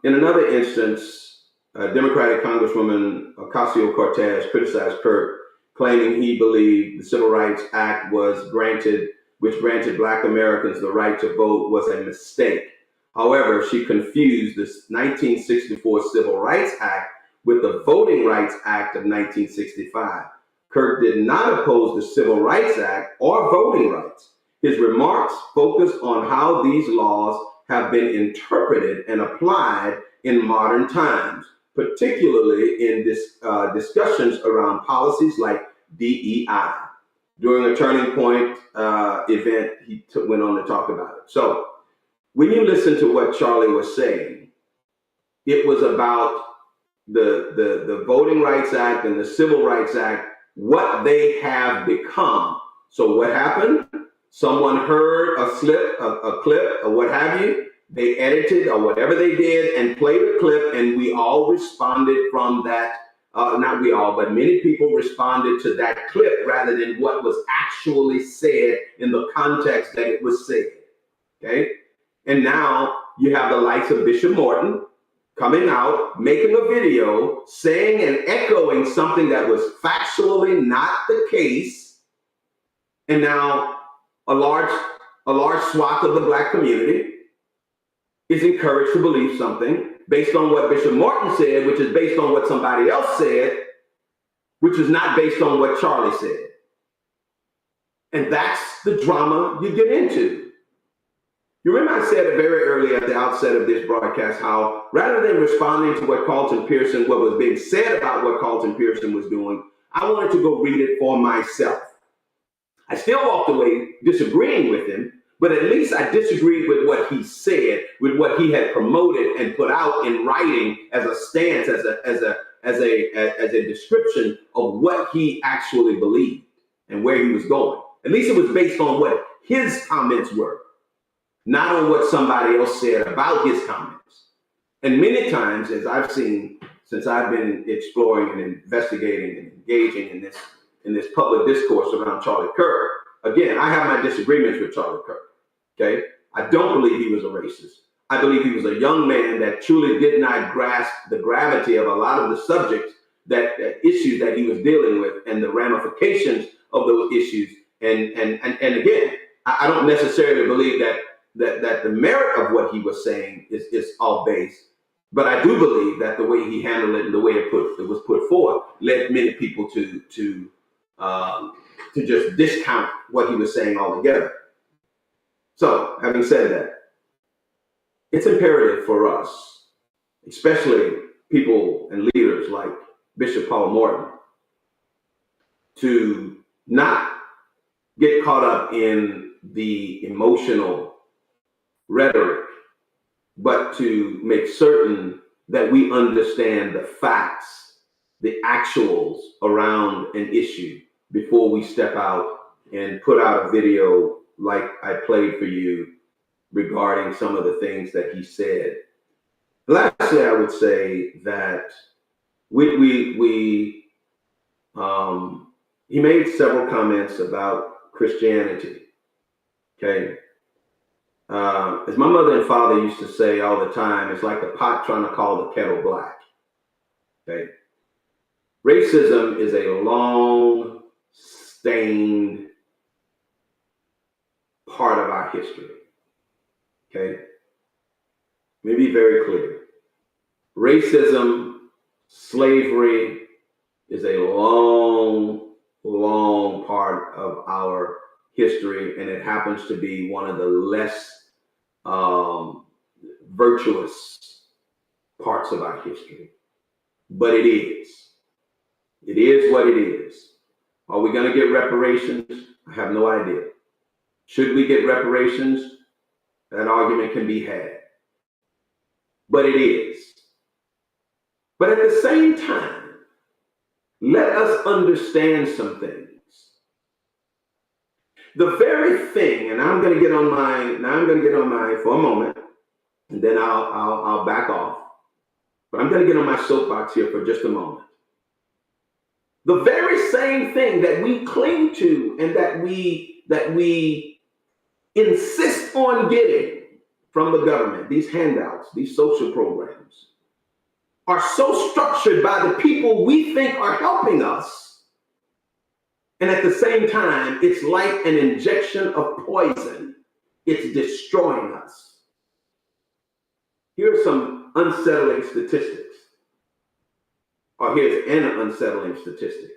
In another instance, Democratic Congresswoman Ocasio-Cortez criticized Kirk, claiming he believed the Civil Rights Act which granted Black Americans the right to vote, was a mistake. However, she confused the 1964 Civil Rights Act with the Voting Rights Act of 1965. Kirk did not oppose the Civil Rights Act or voting rights. His remarks focused on how these laws have been interpreted and applied in modern times, particularly in discussions around policies like DEI. During a Turning Point event, he went on to talk about it. So when you listen to what Charlie was saying, it was about the Voting Rights Act and the Civil Rights Act, what they have become. So what happened? Someone heard a clip or what have you. They edited or whatever they did and played a clip, and we all responded from that. Not we all, but many people responded to that clip rather than what was actually said in the context that it was said. Okay? And now you have the likes of Bishop Morton coming out, making a video, saying and echoing something that was factually not the case. And now a large swath of the Black community is encouraged to believe something based on what Bishop Morton said, which is based on what somebody else said, which is not based on what Charlie said. And that's the drama you get into. You remember I said very early at the outset of this broadcast how rather than responding to what was being said about what Carlton Pearson was doing, I wanted to go read it for myself. I still walked away disagreeing with him, but at least I disagreed with what he said, with what he had promoted and put out in writing as a stance, as a description of what he actually believed and where he was going. At least it was based on what his comments were, not on what somebody else said about his comments. And many times, as I've seen since I've been exploring and investigating and engaging in this public discourse around Charlie Kirk, again, I have my disagreements with Charlie Kirk. Okay, I don't believe he was a racist. I believe he was a young man that truly did not grasp the gravity of a lot of the subjects, that issues that he was dealing with, and the ramifications of those issues. And again, I don't necessarily believe that the merit of what he was saying is all based, but I do believe that the way he handled it and the way it was put forth led many people to just discount what he was saying altogether. So, having said that, it's imperative for us, especially people and leaders like Bishop Paul Morton, to not get caught up in the emotional rhetoric, but to make certain that we understand the facts, the actuals around an issue before we step out and put out a video like I played for you regarding some of the things that he said. Lastly, I would say that he made several comments about Christianity. Okay. As my mother and father used to say all the time, it's like the pot trying to call the kettle black. Okay. Racism is a long, stained part of our history. Okay. Let me be very clear. Racism, slavery is a long, long part of our history, and it happens to be one of the less virtuous parts of our history. But it is. It is what it is. Are we going to get reparations? I have no idea. Should we get reparations? That argument can be had. But it is. But at the same time, let us understand some things. The very thing, and I'm going to get on my for a moment, and then I'll back off. But I'm going to get on my soapbox here for just a moment. The very same thing that we cling to and that we insist on getting from the government, these handouts, these social programs, are so structured by the people we think are helping us. And at the same time, it's like an injection of poison. It's destroying us. Here are some unsettling statistics. Or here's an unsettling statistic.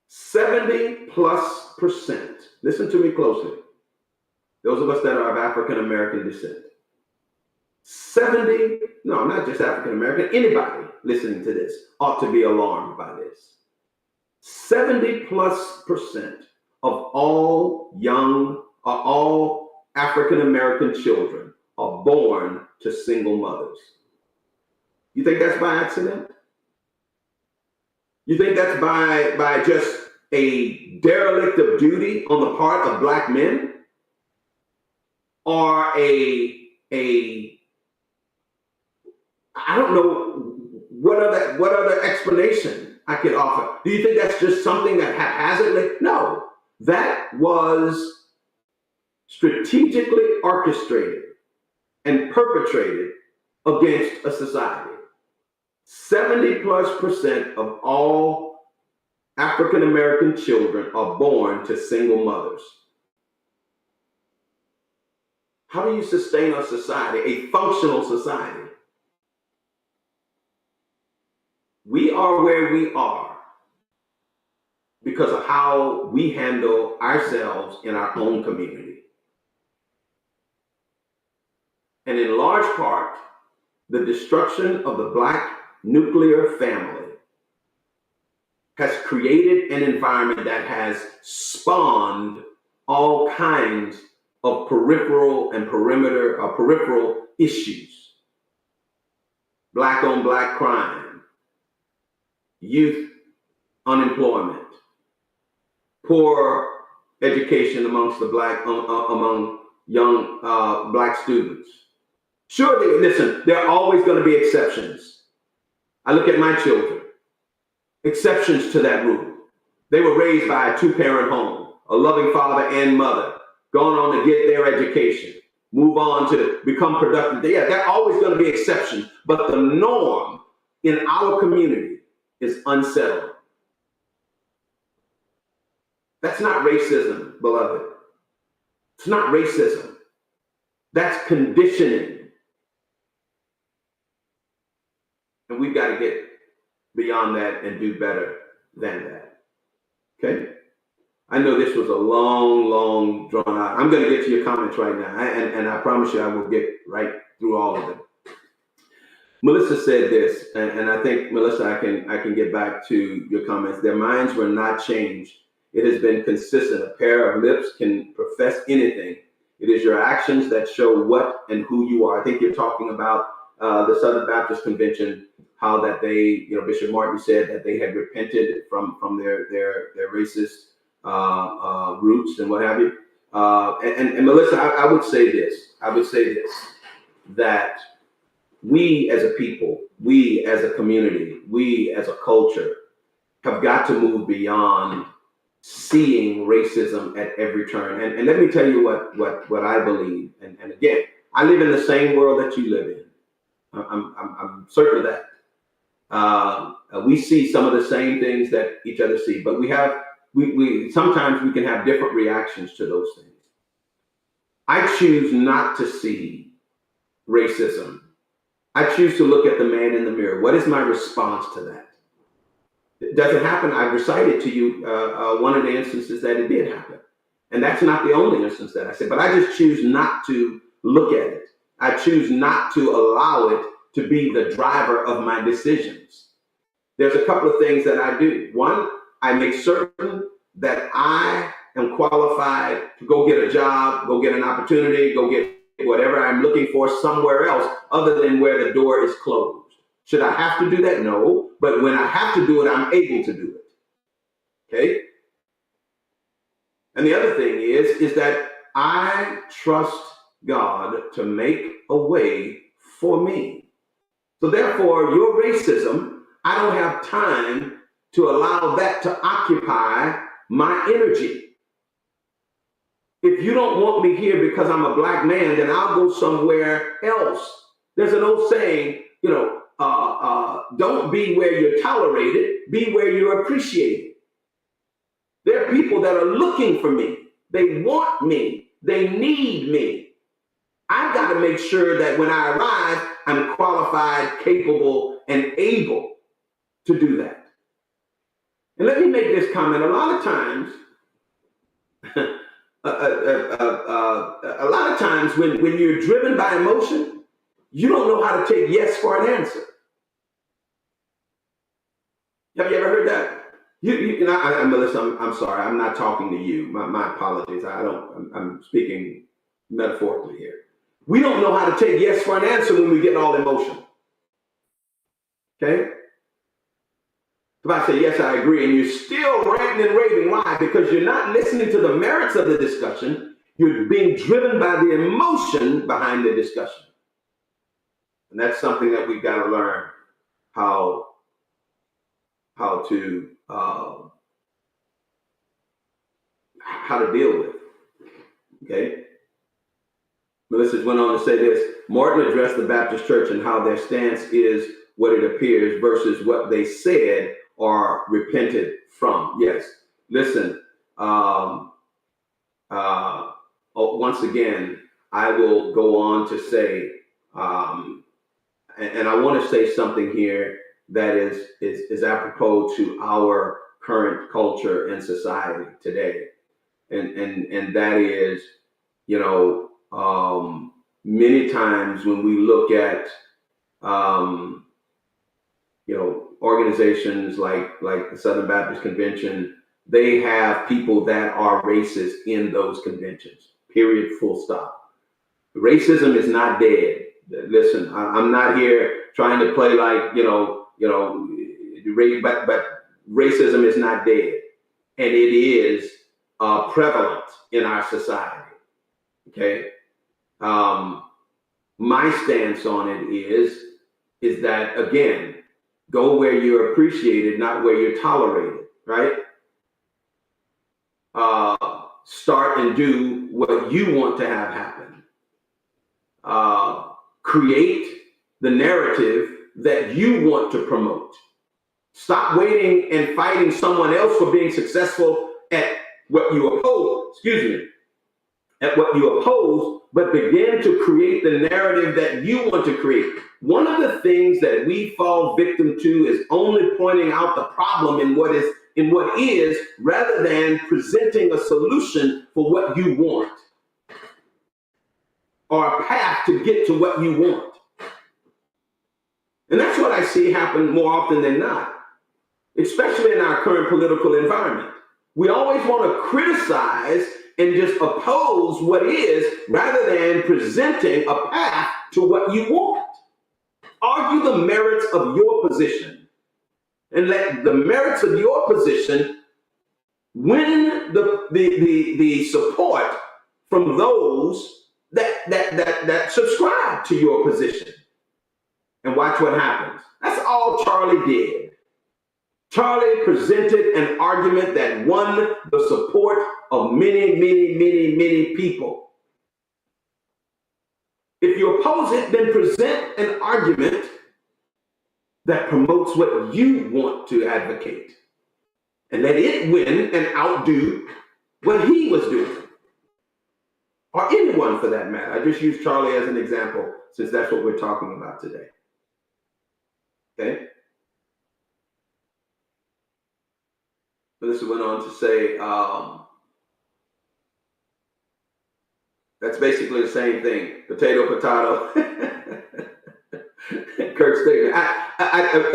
70+%. Listen to me closely. Those of us that are of African American descent. 70, no, not just African American, anybody listening to this ought to be alarmed by this. 70+% of all African American children are born to single mothers. You think that's by accident? You think that's by just a derelict of duty on the part of Black men? Or I don't know what other explanation I could offer. Do you think that's just something that haphazardly? No, that was strategically orchestrated and perpetrated against a society. 70+% of all African American children are born to single mothers. How do you sustain a society, a functional society? We are where we are because of how we handle ourselves in our own community. And in large part, the destruction of the Black nuclear family has created an environment that has spawned all kinds of peripheral issues. Black on Black crime, youth unemployment, poor education amongst among young Black students. Sure, listen, there are always going to be exceptions. I look at my children, exceptions to that rule. They were raised by a two-parent home, a loving father and mother, going on to get their education, move on to become productive. Yeah, there are always going to be exceptions, but the norm in our community is unsettled. That's not racism, beloved. It's not racism. That's conditioning. And we've got to get beyond that and do better than that. Okay? I know this was a long, drawn out. I'm going to get to your comments right now. And I promise you I will get right through all of them. Melissa said this, and I think, Melissa, I can get back to your comments. Their minds were not changed. It has been consistent. A pair of lips can profess anything. It is your actions that show what and who you are. I think you're talking about the Southern Baptist Convention, how that they, Bishop Martin said that they had repented from their racist roots and what have you. And Melissa, I would say this, that we as a people, we as a community, we as a culture have got to move beyond seeing racism at every turn. And let me tell you what I believe. And again, I live in the same world that you live in. I'm certain of that. We see some of the same things that each other see, but we sometimes we can have different reactions to those things. I choose not to see racism. I choose to look at the man in the mirror. What is my response to that? Does it happen? I recited to you one of the instances that it did happen. And that's not the only instance that I said, but I just choose not to look at it. I choose not to allow it to be the driver of my decisions. There's a couple of things that I do. One, I make certain that I am qualified to go get a job, go get an opportunity, go get whatever I'm looking for somewhere else other than where the door is closed. Should I have to do that? No. But when I have to do it, I'm able to do it. Okay? And the other thing is that I trust God to make a way for me. So therefore, your racism, I don't have time to allow that to occupy my energy. If you don't want me here because I'm a Black man, then I'll go somewhere else. There's an old saying, don't be where you're tolerated, be where you're appreciated. There are people that are looking for me. They want me. They need me. I've got to make sure that when I arrive, I'm qualified, capable, and able to do that. And let me make this comment. A lot of times, a lot of times when you're driven by emotion, you don't know how to take yes for an answer. Have you ever heard that? Melissa, I'm sorry. I'm not talking to you. My apologies. I'm speaking metaphorically here. We don't know how to take yes for an answer when we get all emotion. Okay? If I say, yes, I agree, and you're still ranting and raving, why? Because you're not listening to the merits of the discussion. You're being driven by the emotion behind the discussion. And that's something that we've got to learn how to deal with. Okay? Melissa went on to say this. Martin addressed the Baptist church and how their stance is what it appears versus what they said or repented from. Yes. Listen, once again, I will go on to say, and I want to say something here that is apropos to our current culture and society today. And that is, many times when we look at, organizations like the Southern Baptist Convention, they have people that are racist in those conventions, period, full stop. Racism is not dead. Listen, I'm not here trying to play like, but racism is not dead. And it is prevalent in our society. Okay. My stance on it is that, again, go where you're appreciated, not where you're tolerated, right? Start and do what you want to have happen. Create the narrative that you want to promote. Stop waiting and fighting someone else for being successful at what you oppose, but begin to create the narrative that you want to create. One of the things that we fall victim to is only pointing out the problem in what is, rather than presenting a solution for what you want or a path to get to what you want. And that's what I see happen more often than not, especially in our current political environment. We always want to criticize and just oppose what is, rather than presenting a path to what you want. Argue the merits of your position and let the merits of your position win the support from those that subscribe to your position. And watch what happens. That's all Charlie did. Charlie presented an argument that won the support of many, many, many, many people. If you oppose it, then present an argument that promotes what you want to advocate. And let it win and outdo what he was doing. Or anyone for that matter. I just use Charlie as an example, since that's what we're talking about today. Okay? Melissa went on to say, that's basically the same thing. Potato, potato. Kirk's statement.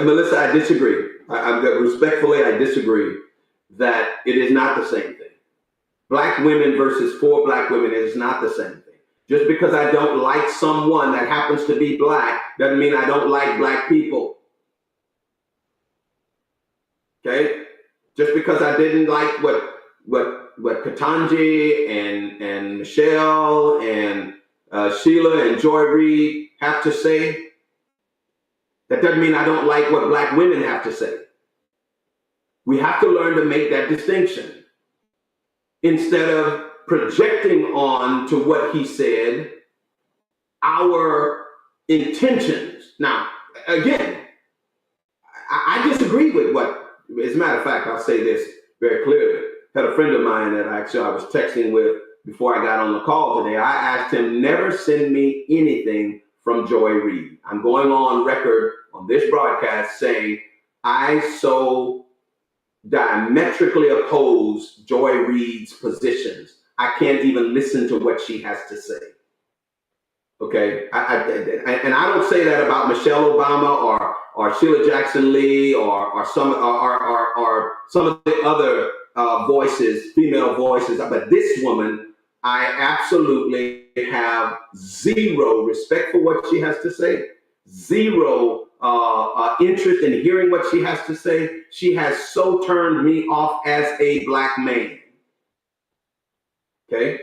Melissa, I disagree. Respectfully, I disagree that it is not the same thing. Black women versus for black women is not the same thing. Just because I don't like someone that happens to be black doesn't mean I don't like black people. Okay? Just because I didn't like what Katanji and Michelle and Sheila and Joy Reid have to say, that doesn't mean I don't like what black women have to say. We have to learn to make that distinction instead of projecting on to what he said our intentions. Now, again, I disagree with what. As a matter of fact, I'll say this very clearly. Had a friend of mine that I was texting with before I got on the call today. I asked him, never send me anything from Joy Reid. I'm going on record on this broadcast saying I so diametrically oppose Joy Reid's positions. I can't even listen to what she has to say. Okay, and I don't say that about Michelle Obama or Sheila Jackson Lee or some of the other voices, female voices, but this woman, I absolutely have zero respect for what she has to say, zero interest in hearing what she has to say. She has so turned me off as a black man. Okay.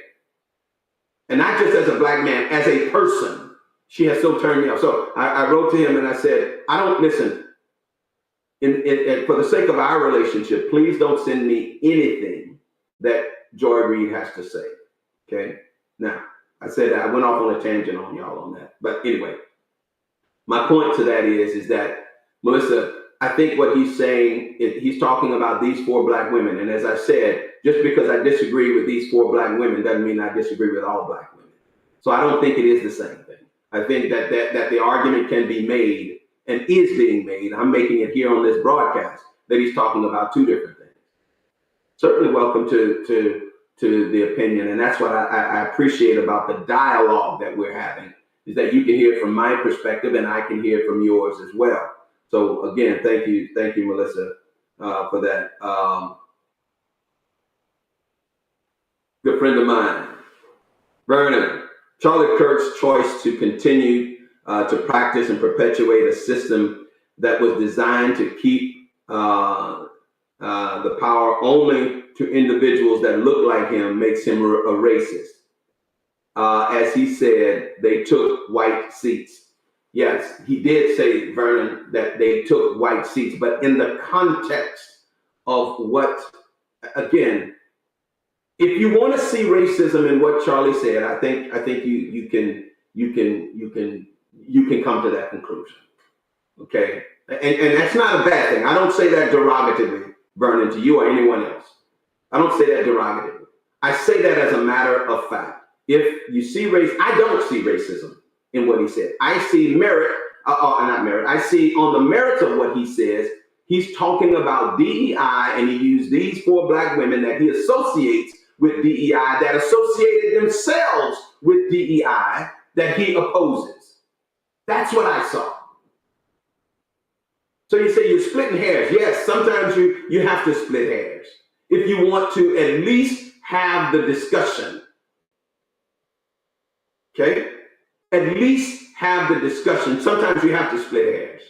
And not just as a black man, as a person, she has so turned me off. So I wrote to him and I said, I don't listen. For the sake of our relationship, please don't send me anything that Joy Reid has to say. Okay. Now, I said I went off on a tangent on y'all on that. But anyway, my point to that is that, Melissa, I think what he's saying, he's talking about these 4 black women. And as I said, just because I disagree with these 4 black women doesn't mean I disagree with all black women. So I don't think it is the same thing. I think that the argument can be made and is being made. I'm making it here on this broadcast that he's talking about 2 different things. Certainly welcome to the opinion. And that's what I appreciate about the dialogue that we're having, is that you can hear from my perspective and I can hear from yours as well. So again, thank you, Melissa, for that. Good friend of mine, Vernon, Charlie Kirk's choice to continue to practice and perpetuate a system that was designed to keep the power only to individuals that look like him makes him a racist. As he said, they took white seats. Yes, he did say, Vernon, that they took white seats, but in the context of what, again, if you want to see racism in what Charlie said, I think you can come to that conclusion. Okay, and that's not a bad thing. I don't say that derogatively, Vernon, to you or anyone else. I don't say that derogatively. I say that as a matter of fact. If you see race, I don't see racism in what he said. I see merit, not merit. I see on the merits of what he says, he's talking about DEI, and he used these 4 black women that he associates with DEI, that associated themselves with DEI, that he opposes. That's what I saw. So you say you're splitting hairs. Yes, sometimes you have to split hairs if you want to at least have the discussion. Okay? At least have the discussion. Sometimes you have to split hairs.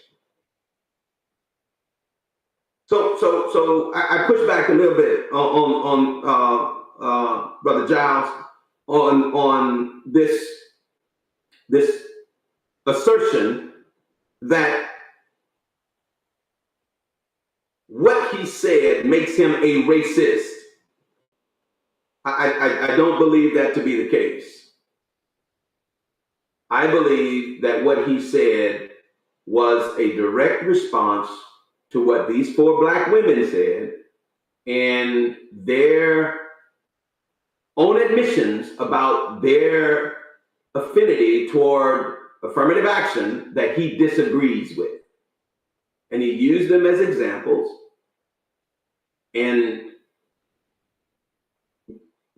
So I push back a little bit on Brother Giles on this assertion that what he said makes him a racist. I don't believe that to be the case. I believe that what he said was a direct response to what these 4 black women said and their own admissions about their affinity toward affirmative action that he disagrees with. And he used them as examples. And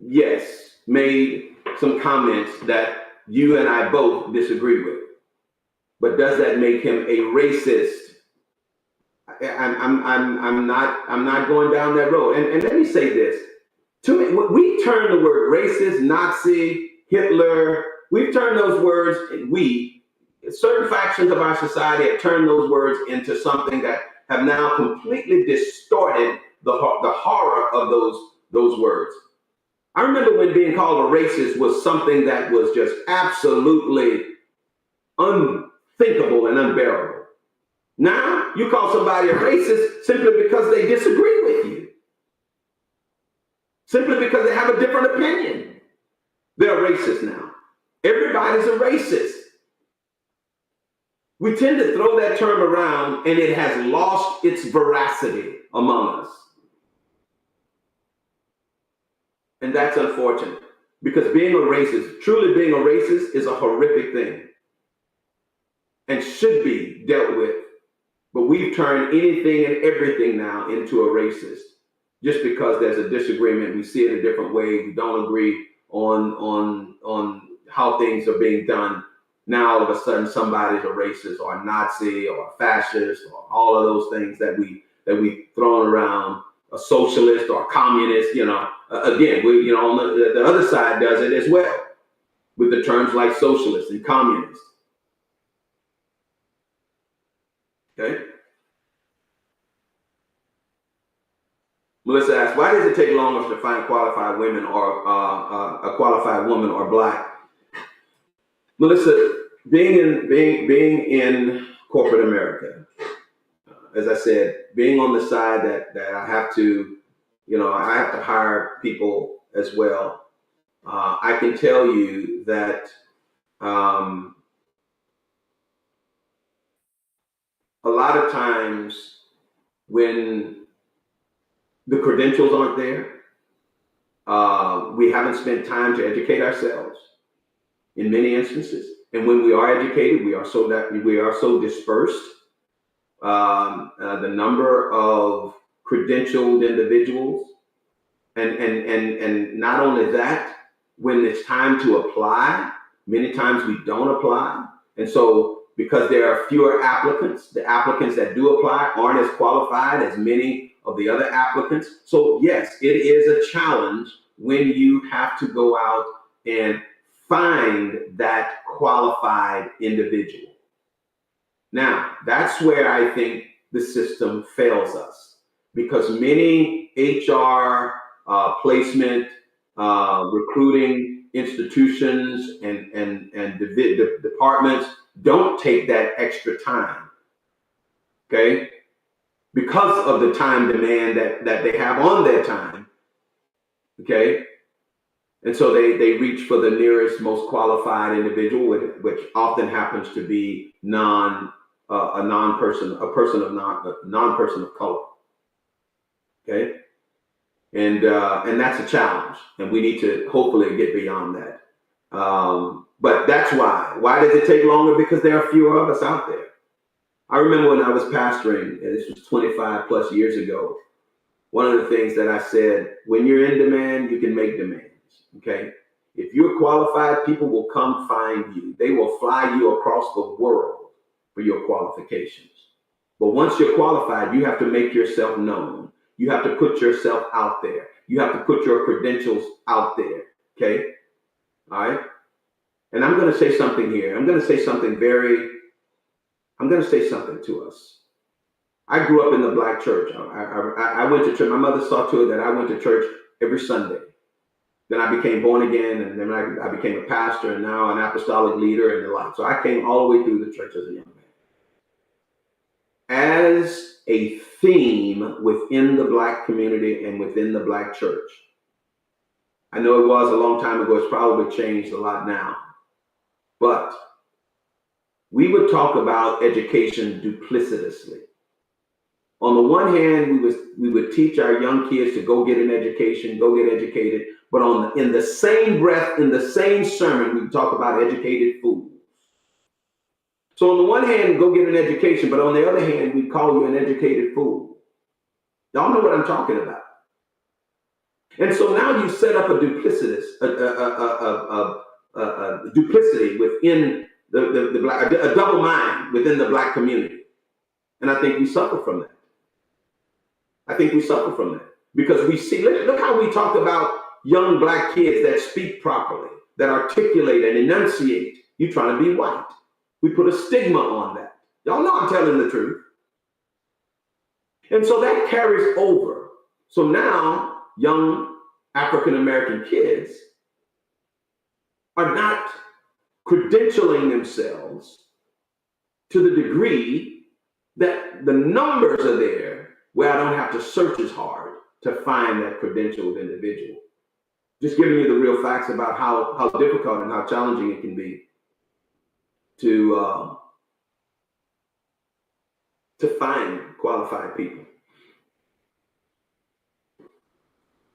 yes, made some comments that you and I both disagree with. But does that make him a racist? I'm not going down that road. And let me say this. To me, we turn the word racist, Nazi, Hitler, we've turned those words, certain factions of our society have turned those words into something that have now completely distorted the horror of those words. I remember when being called a racist was something that was just absolutely unthinkable and unbearable. Now you call somebody a racist simply because they disagree with you. Simply because they have a different opinion. They're racist now. Everybody's a racist. We tend to throw that term around and it has lost its veracity among us. And that's unfortunate because being a racist, truly being a racist, is a horrific thing and should be dealt with. But we've turned anything and everything now into a racist just because there's a disagreement. We see it a different way. We don't agree on how things are being done. Now all of a sudden somebody's a racist or a Nazi or a fascist or all of those things that we thrown around, a socialist or a communist. Again, we on the other side does it as well with the terms like socialist and communist. Okay. Melissa asks, why does it take longer to find qualified women or a qualified woman or black? Melissa, being in corporate America, as I said, being on the side that I have to, I have to hire people as well. I can tell you that a lot of times when the credentials aren't there, we haven't spent time to educate ourselves in many instances. And when we are educated, we are so dispersed. The number of credentialed individuals, and not only that, when it's time to apply, many times we don't apply. And so because there are fewer applicants, the applicants that do apply aren't as qualified as many of the other applicants. So yes, it is a challenge when you have to go out and find that qualified individual. Now, that's where I think the system fails us, because many HR, placement, recruiting institutions and departments don't take that extra time, okay? Because of the time demand that they have on their time, okay? And so they reach for the nearest, most qualified individual, which often happens to be a non-person of color. Okay, and that's a challenge, and we need to hopefully get beyond that. But that's why. Why does it take longer? Because there are fewer of us out there. I remember when I was pastoring, and this was 25 plus years ago. One of the things that I said: when you're in demand, you can make demands. Okay, if you're qualified, people will come find you. They will fly you across the world for your qualifications. But once you're qualified, you have to make yourself known. You have to put yourself out there. You have to put your credentials out there. Okay, all right. And I'm going to say something here. I'm going to say something to us. I grew up in the black church. I went to church. My mother saw to it that I went to church every Sunday. Then I became born again, and then I became a pastor, and now an apostolic leader and the like. So I came all the way through the church as a young man. As a theme within the black community and within the black church, I know it was a long time ago. It's probably changed a lot now. But we would talk about education duplicitously. On the one hand, we would teach our young kids to go get an education, go get educated. But in the same breath, in the same sermon, we would talk about educated fools. So on the one hand, go get an education, but on the other hand, we call you an educated fool. Y'all know what I'm talking about. And so now you set up a duplicity within the black, a double mind within the black community. And I think we suffer from that. Because we see, look how we talk about young black kids that speak properly, that articulate and enunciate. You're trying to be white. We put a stigma on that. Y'all know I'm telling the truth. And so that carries over. So now young African-American kids are not credentialing themselves to the degree that the numbers are there where I don't have to search as hard to find that credentialed individual. Just giving you the real facts about how difficult and how challenging it can be to find qualified people.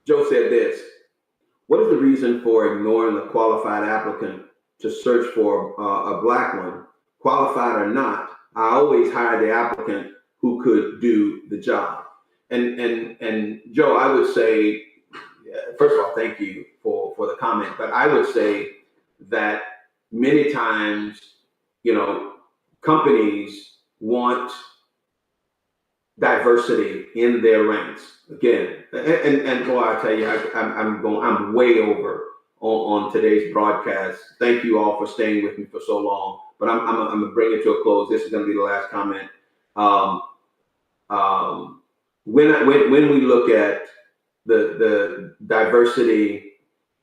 Joe said this: what is the reason for ignoring the qualified applicant to search for a black one? Qualified or not, I always hire the applicant who who could do the job. And Joe, I would say, first of all, thank you for the comment, but I would say that many times, companies want diversity in their ranks. Again, and boy, I tell you, I'm way over on today's broadcast. Thank you all for staying with me for so long. But I'm gonna bring it to a close. This is gonna be the last comment. When we look at the diversity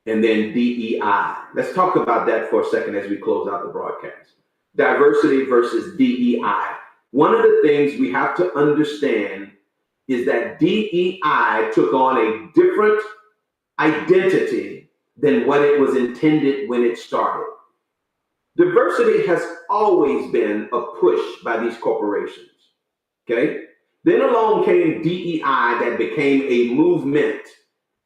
and then DEI, let's talk about that for a second as we close out the broadcast. Diversity versus DEI. One of the things we have to understand is that DEI took on a different identity than what it was intended when it started. Diversity has always been a push by these corporations, okay? Then along came DEI that became a movement.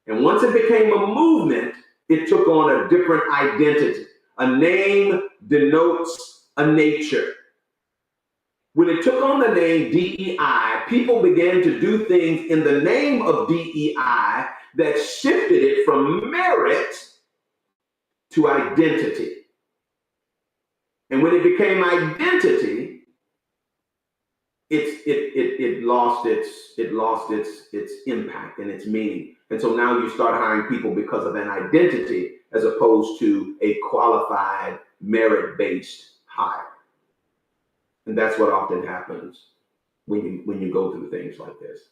And once it became a movement, it took on a different identity. A name denotes a nature. When it took on the name DEI, people began to do things in the name of DEI that shifted it from merit to identity. And when it became identity, it lost its impact and its meaning. And so now you start hiring people because of an identity as opposed to a qualified merit-based hire. And that's what often happens when you go through things like this.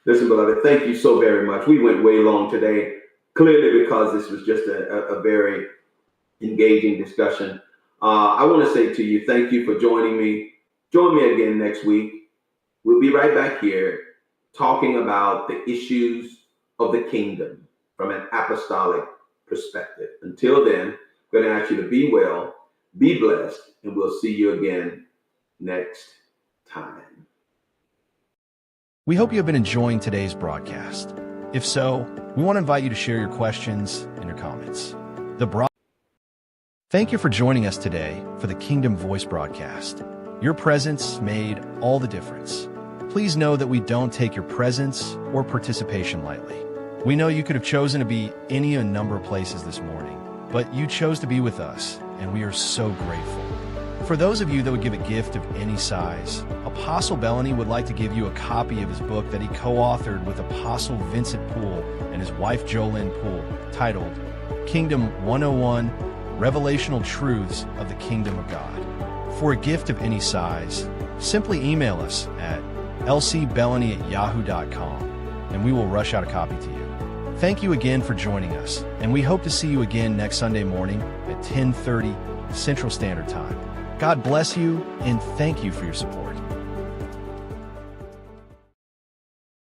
Listen, beloved, thank you so very much. We went way long today, clearly because this was just a very engaging discussion. I want to say to you, thank you for joining me. Join me again next week. We'll be right back here talking about the issues of the kingdom from an apostolic perspective. Until then, I'm going to ask you to be well, be blessed, and we'll see you again next time. We hope you have been enjoying today's broadcast. If so, we want to invite you to share your questions and your comments. Thank you for joining us today for the Kingdom Voice broadcast. Your presence made all the difference. Please know that we don't take your presence or participation lightly. We know you could have chosen to be any a number of places this morning, but you chose to be with us, and we are so grateful. For those of you that would give a gift of any size, Apostle Bellany would like to give you a copy of his book that he co-authored with Apostle Vincent Poole and his wife Jolynn Poole, titled Kingdom 101, Revelational Truths of the Kingdom of God. For a gift of any size, simply email us at lcbellany@yahoo.com and we will rush out a copy to you. Thank you again for joining us, and we hope to see you again next Sunday morning at 10:30 Central Standard Time. God bless you, and thank you for your support.